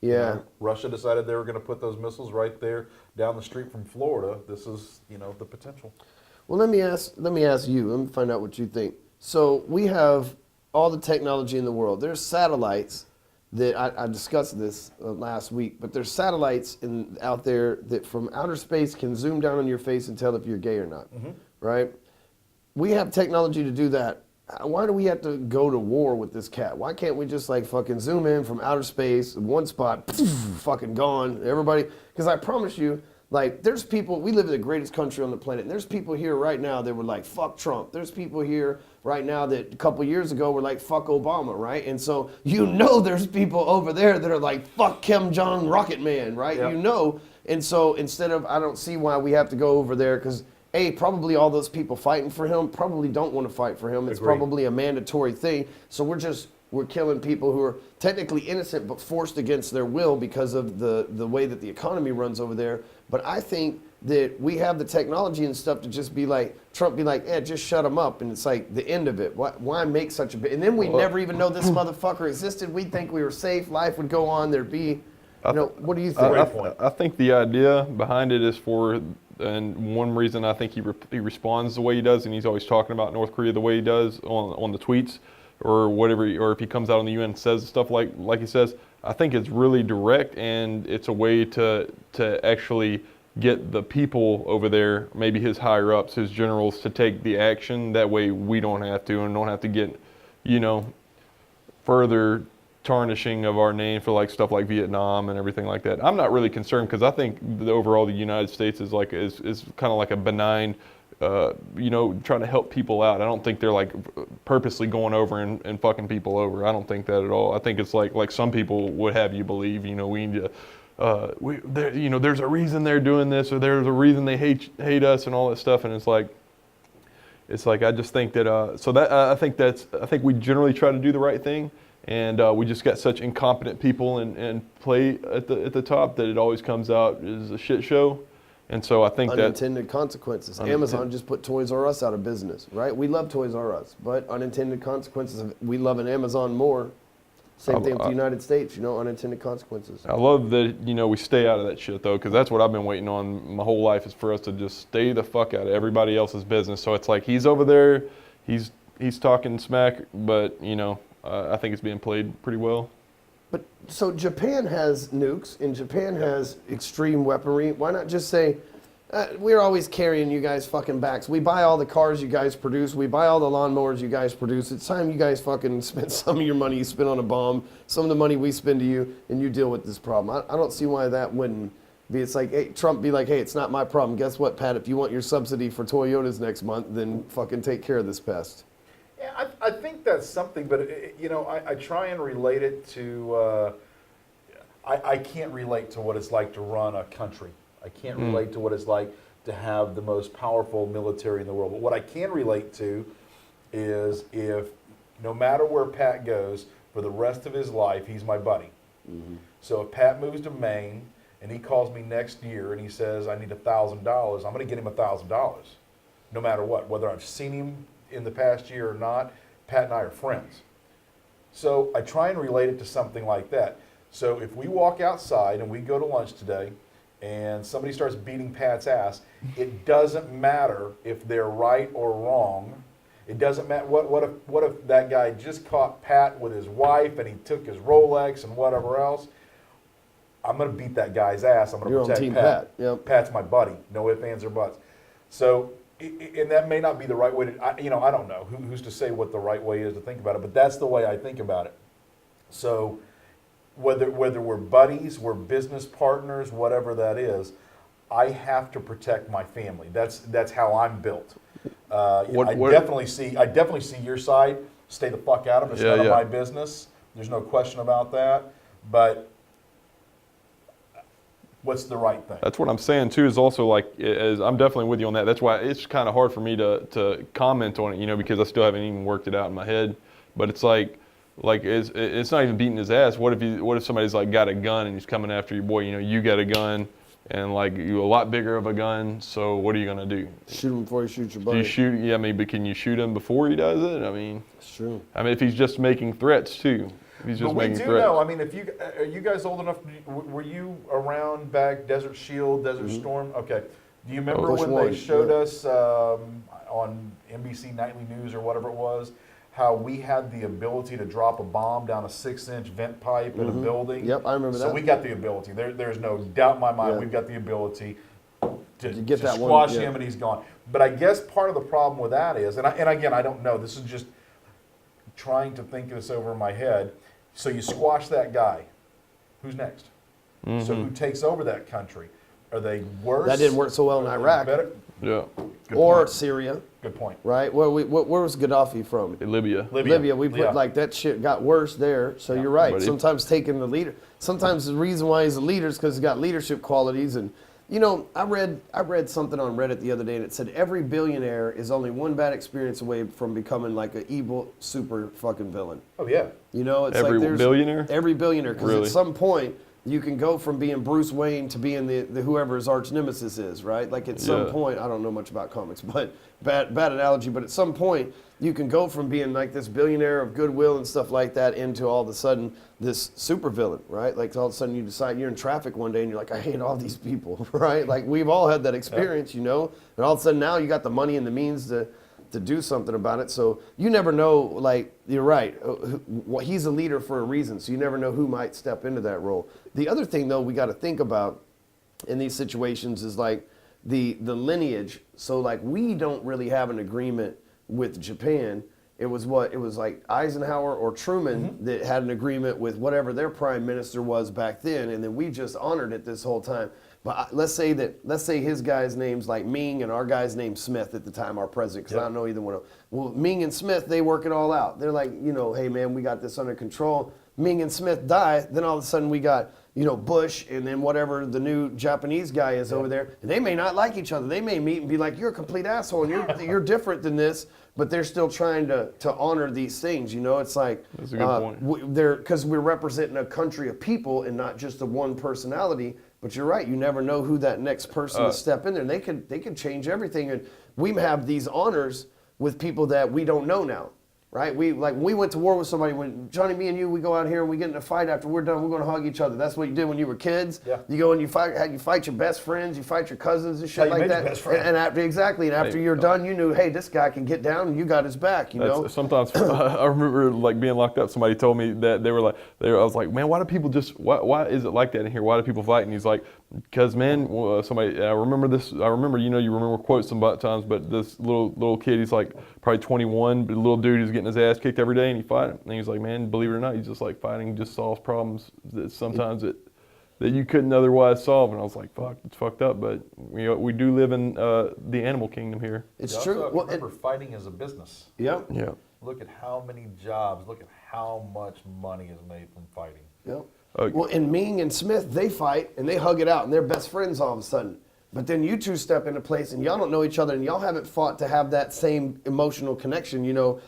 Yeah. You know, Russia decided they were going to put those missiles right there down the street from Florida. This is, the potential. Well, let me ask you. Let me find out what you think. So we have all the technology in the world. There's satellites that I discussed this last week, but there's satellites out there that from outer space can zoom down on your face and tell if you're gay or not, right? We have technology to do that. Why do we have to go to war with this cat? Why can't we just like fucking zoom in from outer space, one spot, fucking gone, everybody? Because I promise you, like, there's people, we live in the greatest country on the planet, and there's people here right now that were like, fuck Trump. There's people here right now that a couple years ago were like, fuck Obama, right? And so, there's people over there that are like, fuck Kim Jong Rocket Man, right? Yep. And so instead of, I don't see why we have to go over there, because probably all those people fighting for him probably don't want to fight for him. It's probably a mandatory thing. So we're we're killing people who are technically innocent but forced against their will because of the way that the economy runs over there. But I think that we have the technology and stuff to just be like, Trump be like, just shut them up. And it's like the end of it. Why make such a big, and then we never even know this motherfucker existed. We'd think we were safe. Life would go on. There'd be, what do you think? I think the idea behind it is and one reason I think he responds the way he does, and he's always talking about North Korea the way he does on the tweets or whatever, or if he comes out on the UN and says stuff like he says, I think it's really direct, and it's a way to actually get the people over there, maybe his higher ups, his generals, to take the action. That way we don't have to, and don't have to get, further tarnishing of our name for like stuff like Vietnam and everything like that. I'm not really concerned because I think overall the United States is kind of like a benign, trying to help people out. I don't think they're like purposely going over and fucking people over. I don't think that at all. I think it's like some people would have you believe, we need to. There's a reason they're doing this, or there's a reason they hate us and all that stuff, and it's like I just think that I think we generally try to do the right thing, and we just got such incompetent people and play at the top that it always comes out as a shit show, and so I think unintended consequences. Amazon just put Toys R Us out of business, right? We love Toys R Us, but unintended consequences of we love an Amazon more. Same thing with the United States, unintended consequences. I love that, we stay out of that shit, though, because that's what I've been waiting on my whole life, is for us to just stay the fuck out of everybody else's business. So it's like he's over there, he's talking smack, but, I think it's being played pretty well. But so Japan has nukes, and Japan has extreme weaponry. Why not just say, we're always carrying you guys fucking backs. We buy all the cars you guys produce. We buy all the lawnmowers you guys produce. It's time you guys fucking spend some of your money you spend on a bomb, some of the money we spend to you, and you deal with this problem. I don't see why that wouldn't be. It's like, hey, Trump be like, hey, it's not my problem. Guess what, Pat? If you want your subsidy for Toyotas next month, then fucking take care of this pest. Yeah, I think that's something, but I try and relate it to. I can't relate to what it's like to run a country. I can't relate to what it's like to have the most powerful military in the world. But what I can relate to is if no matter where Pat goes for the rest of his life, he's my buddy. Mm-hmm. So if Pat moves to Maine and he calls me next year and he says, I need $1,000, I'm going to get him $1,000, no matter what. Whether I've seen him in the past year or not, Pat and I are friends. So I try and relate it to something like that. So if we walk outside and we go to lunch today, and somebody starts beating Pat's ass, it doesn't matter if they're right or wrong. It doesn't matter what if that guy just caught Pat with his wife and he took his Rolex and whatever else. I'm going to beat that guy's ass. I'm going to protect Team Pat. Yep. Pat's my buddy. No ifs, ands, or buts. So, and that may not be the right way to. I don't know who's to say what the right way is to think about it, but that's the way I think about it. So. Whether we're buddies, we're business partners, whatever that is, I have to protect my family. That's how I'm built. I definitely see your side. Stay the fuck out of it. It's none of my business. There's no question about that. But what's the right thing? That's what I'm saying too. Is also I'm definitely with you on that. That's why it's kind of hard for me to comment on it, because I still haven't even worked it out in my head. But it's like it's not even beating his ass. What if somebody's got a gun and he's coming after your boy? You got a gun and you a lot bigger of a gun. So what are you gonna do? Shoot him before you shoot your buddy. Do you shoot? Yeah, but can you shoot him before he does it? It's true. If he's just making threats too. If he's just making threats. Know. If are you guys old enough? Were you around back Desert Shield, Desert Storm? Okay. Do you remember when they showed us on NBC Nightly News or whatever it was? How we had the ability to drop a bomb down a 6-inch vent pipe in a building. Yep, I remember that. So we got the ability. There's no doubt in my mind we've got the ability to that squash him and he's gone. But I guess part of the problem with that is, and again, I don't know, this is just trying to think this over in my head. So you squash that guy. Who's next? Mm-hmm. So who takes over that country? Are they worse? That didn't work so well in Iraq. Better? Yeah. Or Syria. Good point. Right? Where was Gaddafi from? Libya. We put that shit got worse there. So you're right. Sometimes taking the leader. Sometimes the reason why he's a leader is because he's got leadership qualities, and You know, I read something on Reddit the other day, and it said every billionaire is only one bad experience away from becoming like an evil super fucking villain. Oh yeah. You know, it's Every like there's billionaire? every billionaire, because Really? at some point you can go from being Bruce Wayne to being the whoever his arch nemesis is, right? Like at some Yeah. point, I don't know much about comics, but bad analogy, but at some point you can go from being like this billionaire of goodwill and stuff like that into all of a sudden this super villain, right? Like all of a sudden you decide you're in traffic one day and you're like, I hate all these people, right? Like we've all had that experience, you know? And all of a sudden now you got the money and the means to do something about it. So you never know, like, you're right. He's a leader for a reason, so you never know who might step into that role. The other thing, though, we got to think about in these situations is like the lineage. So like we don't really have an agreement with Japan. It was like Eisenhower or Truman that had an agreement with whatever their prime minister was back then, and then we just honored it this whole time. But let's say his guy's name's like Ming and our guy's name's Smith at the time, our president, because I don't know either one of them. Well, Ming and Smith, they work it all out. They're like, you know, hey man, we got this under control. Ming and Smith die, then all of a sudden we got, you know, Bush and then whatever the new Japanese guy is over there, and they may not like each other. They may meet and be like, you're a complete asshole and you're different than this, but they're still trying to honor these things, you know? It's like, That's a good point. Because we're representing a country of people and not just a one personality. But you're right. You never know who that next person to step in there. And they could change everything. And we have these honors with people that we don't know now, right? We went to war with somebody. When Johnny, me and you, we go out here and we get in a fight. After we're done, we're going to hug each other. That's what you did when you were kids. Yeah. You go and you fight your best friends. You fight your cousins and shit How you like made that. your best friend. And after you're done, you knew, hey, this guy can get down and you got his back. You know. Sometimes I remember like being locked up. Somebody told me that I was like, man, why do people why is it like that in here? Why do people fight? And he's like, because man, I remember this. I remember, you remember quotes sometimes, but this little kid, he's like probably 21, but a little dude who's getting his ass kicked every day, and he fight. And he's like, man, believe it or not, he's just like fighting just solves problems that sometimes that you couldn't otherwise solve. And I was like, fuck, it's fucked up, but we do live in the animal kingdom here. It's You true. also have to remember, fighting is a business. Yep. Yeah. Look at how many jobs, look at how much money is made from fighting. Yep. Okay. Well, and Ming and Smith, they fight and they hug it out and they're best friends all of a sudden. But then you two step into place and y'all don't know each other and y'all haven't fought to have that same emotional connection. You know,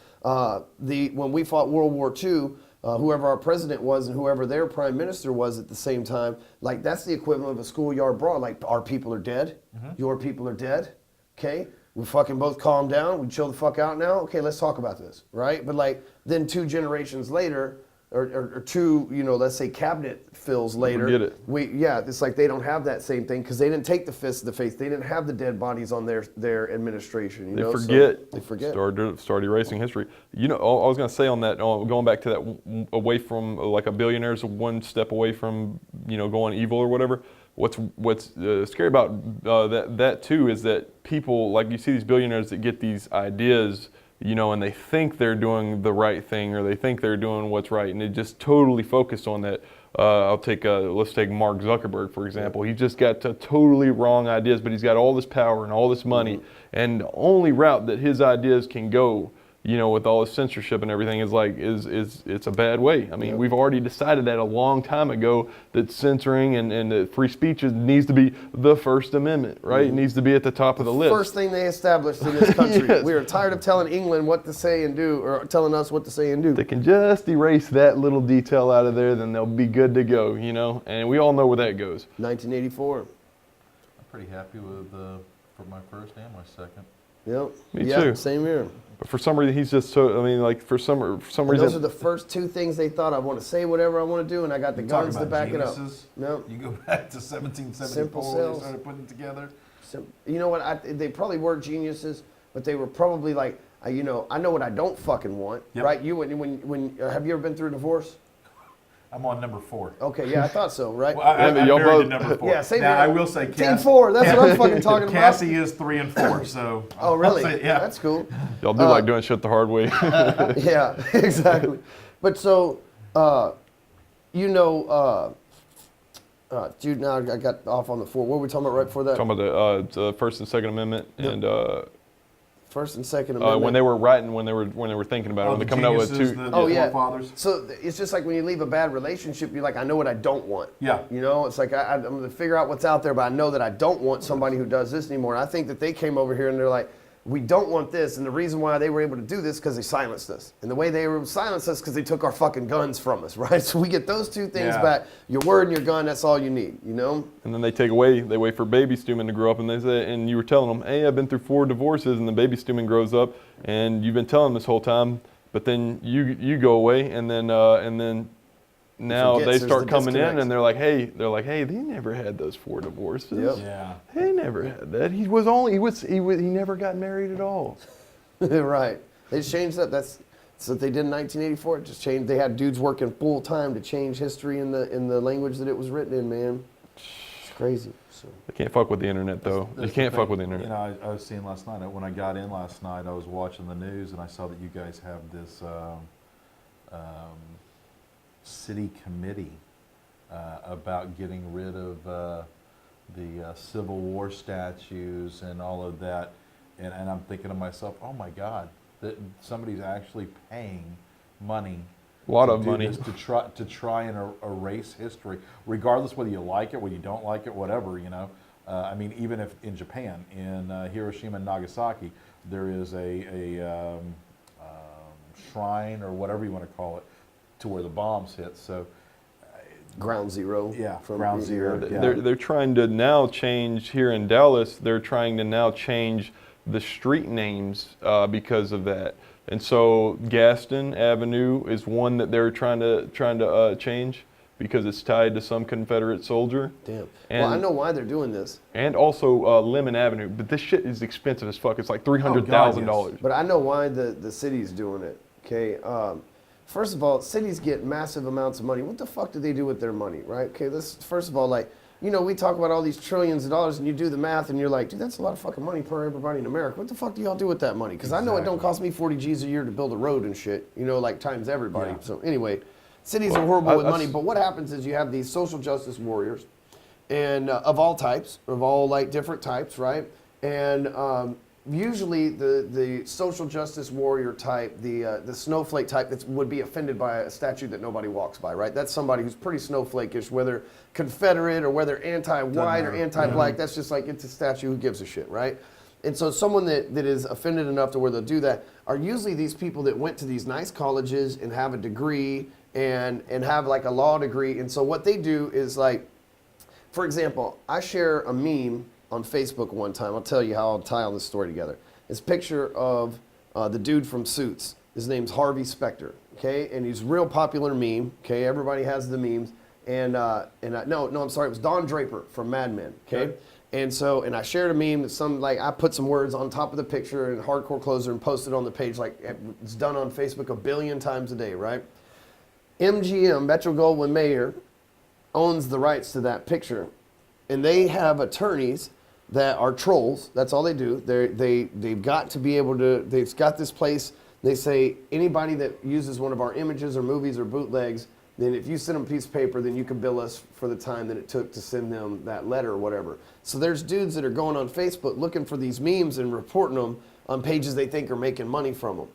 when we fought World War II, whoever our president was and whoever their prime minister was at the same time, like that's the equivalent of a schoolyard brawl. Like our people are dead, your people are dead. Okay, we fucking both calm down. We chill the fuck out now. Okay, let's talk about this, right? But like then 2 generations later, or 2, let's say cabinet fills later. Forget it. It's like they don't have that same thing because they didn't take the fist to the face. They didn't have the dead bodies on their administration. They so forget. they forget. Start erasing history. I was going to say on that, going back to that, away from like a billionaire's one step away from going evil or whatever. What's scary about that too is that people, like you see these billionaires that get these ideas, and they think they're doing the right thing or they think they're doing what's right, and they just totally focus on that. Let's take Mark Zuckerberg, for example. He's just got totally wrong ideas, but he's got all this power and all this money, and the only route that his ideas can go, with all this censorship and everything is it's a bad way. I mean, we've already decided that a long time ago that censoring and that free speech needs to be the First Amendment, right? It needs to be at the top of the list. First thing they established in this country. Yes. We are tired of telling England what to say and do, or telling us what to say and do. They can just erase that little detail out of there, then they'll be good to go, And we all know where that goes. 1984. I'm pretty happy with for my first and my second. Yep. Me yeah, too. Same here. But for some reason, he's just so. I mean, like for some reason. Those are the first 2 things they thought. I want to say whatever I want to do, and I got the guns to back it up. No. You go back to 1774 when cells. they started putting it together. So, you know what? They probably were geniuses, but they were probably like, I know what I don't fucking want, Yep. right? You when have you ever been through a divorce? I'm on number 4. Okay, yeah, I thought so, right? Well, I'm y'all married to both- number 4. Yeah, same now, here. I will say Team 4. That's what I'm fucking talking about. Cassie is 3 and 4, so. Oh, really? I'll say, yeah. That's cool. Y'all do like doing shit the hard way. Yeah, exactly. But so, dude, now I got off on the 4. What were we talking about right before that? Talking about the First and Second Amendment and First and Second Amendment. when they were writing, when they were thinking about it, when the they're coming up with geniuses, two. the Oh yeah. forefathers. So it's just like when you leave a bad relationship, you're like, I know what I don't want. Yeah. You know, it's like I'm going to figure out what's out there, but I know that I don't want somebody who does this anymore. And I think that they came over here and they're like, we don't want this. And the reason why they were able to do this because they silenced us. And the way they were silenced us because they took our fucking guns from us, right? So we get those two things Yeah. back. Your word and your gun, that's all you need, you know? And then they wait for baby Stuman to grow up, and they say, and you were telling them, hey, I've been through 4 divorces, and the baby Stuman grows up, and you've been telling them this whole time, but then you go away, and then now forgets they there's start the coming in, disconnect. and they're like, hey, they never had those 4 divorces. Yep. Yeah. They never had that. He never got married at all. Right. They changed that. That's what they did in 1984. It just changed. They had dudes working full time to change history in the language that it was written in, man. It's crazy. So. They can't fuck with the internet, though. You That's can't the fuck thing. with the internet. You know, I was seeing last night, when I got in last night, I was watching the news and I saw that you guys have this city committee about getting rid of the Civil War statues and all of that. And I'm thinking to myself, oh my God, that somebody's actually paying money. A lot to of do money. this, to try and erase history, regardless whether you like it, whether you don't like it, whatever, you know. I mean, even if in Japan, in Hiroshima and Nagasaki, there is a shrine or whatever you want to call it, to where the bombs hit. So, Ground zero. yeah, from ground zero. Yeah. They're trying to now change here in Dallas. They're trying to now change the street names because of that. And so Gaston Avenue is one that they're trying to change because it's tied to some Confederate soldier. Damn. And, Well, I know why they're doing this, And also Lemon Avenue, but this shit is expensive as fuck. It's like $300,000. but I know why the city's doing it. Okay. First of all, cities get massive amounts of money. What the fuck do they do with their money, right? Okay. First of all, like, you know, we talk about all these trillions of dollars, and you do the math, and you're like, dude, that's a lot of fucking money per everybody in America. What the fuck do y'all do with that money? Because I know it don't cost me 40 G's a year to build a road and shit, you know, like times everybody. Yeah. So anyway, cities are horrible with money, but what happens is you have these social justice warriors, and of all types, of all like different types, right? And usually the social justice warrior type, the snowflake type that would be offended by a statue that nobody walks by, right? That's somebody who's pretty snowflakeish, whether Confederate or whether anti-white or anti-black. That's just like, it's a statue, who gives a shit, right? And so someone that is offended enough to where they'll do that are usually these people that went to these nice colleges and have a degree and have like a law degree. And so what they do is like, for example, I share a meme on Facebook one time. I'll tell you how I'll tie all this story together. It's a picture of the dude from Suits. His name's Harvey Specter, okay? And he's a real popular meme, okay? Everybody has the memes. No, I'm sorry, it was Don Draper from Mad Men, okay? And so, I shared a meme that I put some words on top of the picture in hardcore closer and posted on the page, like it's done on Facebook 1 billion times a day, right? MGM, Metro Goldwyn Mayer, owns the rights to that picture. And they have attorneys that are trolls. That's all they do. They've got to be able to, they've got this place. They say anybody that uses one of our images or movies or bootlegs, then if you send them a piece of paper, then you can bill us for the time that it took to send them that letter or whatever. So there's dudes that are going on Facebook looking for these memes and reporting them on pages they think are making money from them.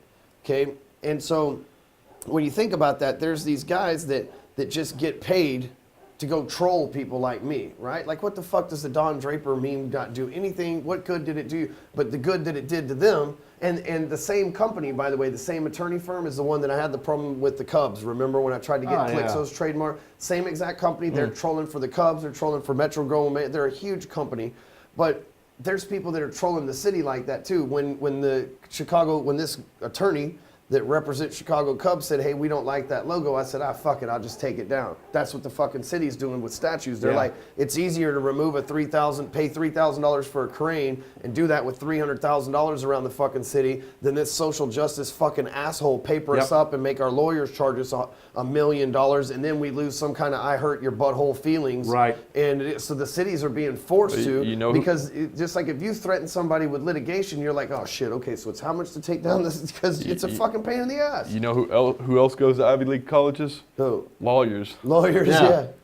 Okay? And so when you think about that, there's these guys that just get paid to go troll people like me, right? Like, what the fuck does the Don Draper meme not do anything? What good did it do? But the good that it did to them, and the same company, by the way, the same attorney firm is the one that I had the problem with the Cubs. Remember when I tried to get Clixo's trademark? Same exact company. They're trolling for the Cubs. They're trolling for Metro Goldwyn. They're a huge company, but there's people that are trolling the city like that too. When this attorney that represents Chicago Cubs said, hey, we don't like that logo, I said, fuck it, I'll just take it down. That's what the fucking city's doing with statues. They're like, it's easier to remove pay $3,000 for a crane and do that with $300,000 around the fucking city than this social justice fucking asshole paper us up and make our lawyers charge us $1 million, and then we lose some kind of I hurt your butthole feelings. Right. And so the cities are being forced to, because just like if you threaten somebody with litigation, you're like, oh shit, okay, so it's how much to take down this? Because it's a fucking pain in the ass. You know who else goes to Ivy League colleges? Who? Lawyers. Lawyers,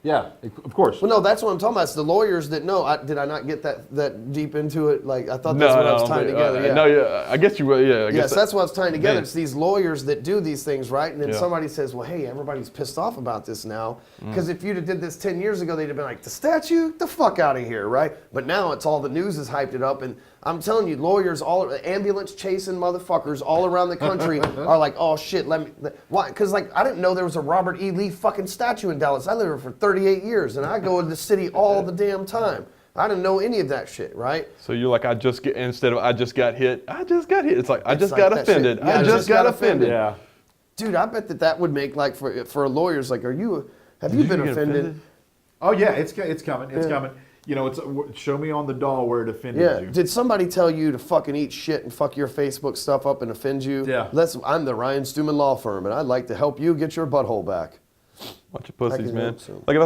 Yeah, of course. Well, no, that's what I'm talking about. It's the lawyers that know. Did I not get that deep into it? Like, I thought that's what I was tying together. Yeah. No, yeah, I guess you were, yeah. I Yes, guess that's what I was tying together. Man. It's these lawyers that do these things, right? And then Yeah. somebody says, well, hey, everybody's pissed off about this now. Because if you'd have did this 10 years ago, they'd have been like, the statue? The fuck out of here, right? But now it's all the news has hyped it up. And I'm telling you, lawyers, ambulance chasing motherfuckers all around the country are like, oh shit, why? Because like, I didn't know there was a Robert E. Lee fucking statue in Dallas. I lived here for 38 years and I go to the city all the damn time. I didn't know any of that shit, right? So you're like, instead of I just got hit, it's like, I It's just like got that offended. shit. Yeah, I just got offended. Yeah. Dude, I bet that would make like for lawyers, like, have you been get offended? Oh yeah, it's coming. It's coming. You know, show me on the doll where it offended Yeah. you. Did somebody tell you to fucking eat shit and fuck your Facebook stuff up and offend you? Yeah. I'm the Ryan Stewman Law Firm, and I'd like to help you get your butthole back. Bunch of pussies, can man. hope so. Like if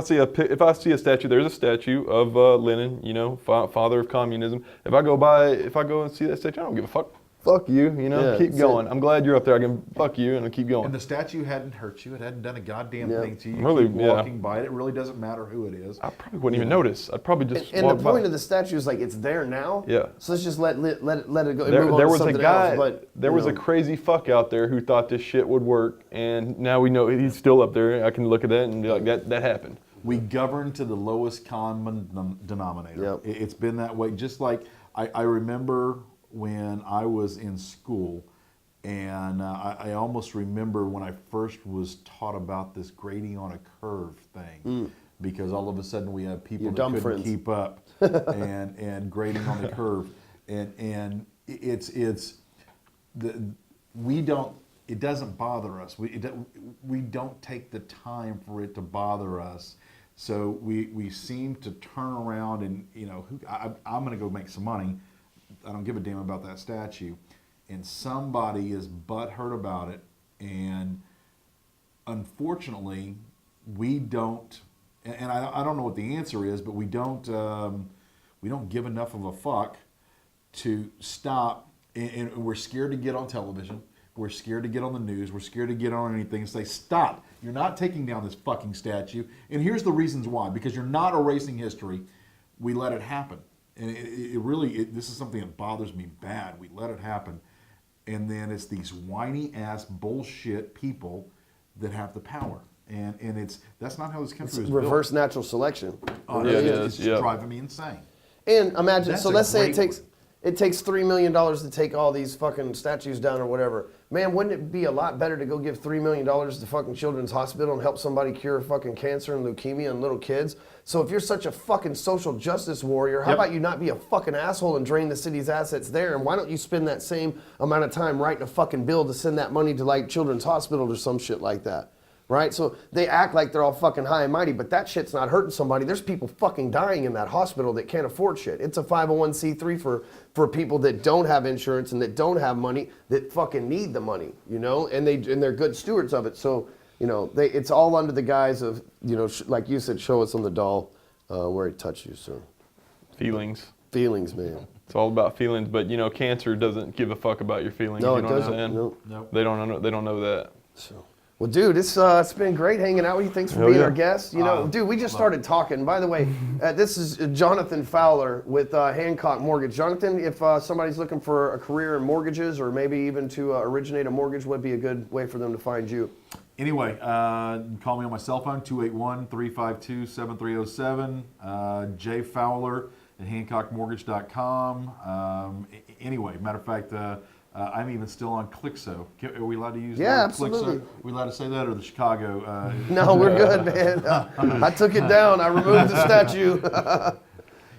I see a statue, there's a statue of Lenin, you know, father of communism. If I go and see that statue, I don't give a fuck. Fuck you, you know. Yeah, keep that's going. it. I'm glad you're up there. I can fuck you and I'll keep going. And the statue hadn't hurt you. It hadn't done a goddamn Yeah. thing to you. Really, Keep yeah. walking by it. It really doesn't matter who it is. I probably wouldn't even notice. I'd probably just And walk the by. point of the statue is like it's there now. Yeah. So let's just let it go. And There move on to was a something guy. else, but, There you was a know. crazy fuck out there who thought this shit would work, and now we know he's still up there. I can look at that and be like, that happened. We govern to the lowest common denominator. Yep. It's been that way. Just like I remember when I was in school, and I almost remember when I first was taught about this grading on a curve thing, because all of a sudden we have people Your that dumb couldn't friends. keep up and grading on the curve, and it doesn't bother us. We don't take the time for it to bother us. So we seem to turn around and, you know, I'm going to go make some money. I don't give a damn about that statue. And somebody is butthurt about it. And unfortunately, we don't, and I don't know what the answer is, but we don't give enough of a fuck to stop. And we're scared to get on television. We're scared to get on the news. We're scared to get on anything and say, stop. You're not taking down this fucking statue. And here's the reasons why. Because you're not erasing history. We let it happen. And this is something that bothers me bad. We let it happen. And then it's these whiny ass bullshit people that have the power. And that's not how this country is built. Reverse natural selection. It's driving me insane. And imagine, That's so a let's say great it takes $3 million to take all these fucking statues down or whatever. Man, wouldn't it be a lot better to go give $3 million to fucking Children's Hospital and help somebody cure fucking cancer and leukemia in little kids? So if you're such a fucking social justice warrior, how about you not be a fucking asshole and drain the city's assets there? And why don't you spend that same amount of time writing a fucking bill to send that money to like Children's Hospital or some shit like that? Right? So they act like they're all fucking high and mighty, but that shit's not hurting somebody. There's people fucking dying in that hospital that can't afford shit. It's a 501c3 for people that don't have insurance and that don't have money, that fucking need the money, you know, and they're good stewards of it. So, you know, it's all under the guise of, you know, like you said, show us on the doll where it touched you, sir. Feelings. Feelings, man. It's all about feelings, but you know, cancer doesn't give a fuck about your feelings. No, you know it doesn't. What I'm saying? No. They don't know that. So. Well, dude, it's been great hanging out with you. Thanks for being our guest. You know, dude, we just started talking. By the way, this is Jonathan Fowler with Hancock Mortgage. Jonathan, if somebody's looking for a career in mortgages or maybe even to originate a mortgage, what would be a good way for them to find you? Anyway, call me on my cell phone, 281-352-7307, jfowler@hancockmortgage.com. Anyway, matter of fact, I'm even still on Clixo. Are we allowed to use Yeah, that? absolutely. Clixo? Are we allowed to say that, or the Chicago? No, we're good, man. I took it down. I removed the statue.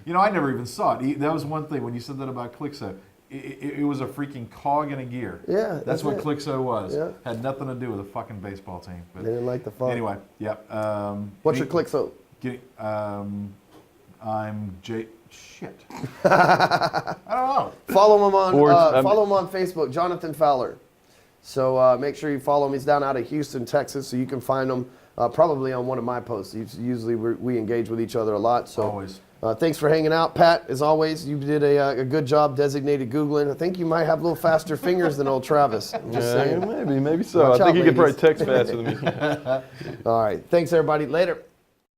You know, I never even saw it. That was one thing when you said that about Clixo. It was a freaking cog in a gear. Yeah, that's what it. Clixo was. Yeah. Had nothing to do with a fucking baseball team. But They didn't like the fun. anyway, yep. What's your Clixo? I'm Jay. Shit. I don't know. Follow him on Follow him on Facebook, Jonathan Fowler. So make sure you follow him. He's down out of Houston, Texas, so you can find him probably on one of my posts. Usually we engage with each other a lot. So Always. Thanks for hanging out, Pat. As always, you did a good job designated Googling. I think you might have a little faster fingers than old Travis. I'm just saying. Maybe so. Watch I think out, he could probably ladies. text faster than me. All right. Thanks, everybody. Later.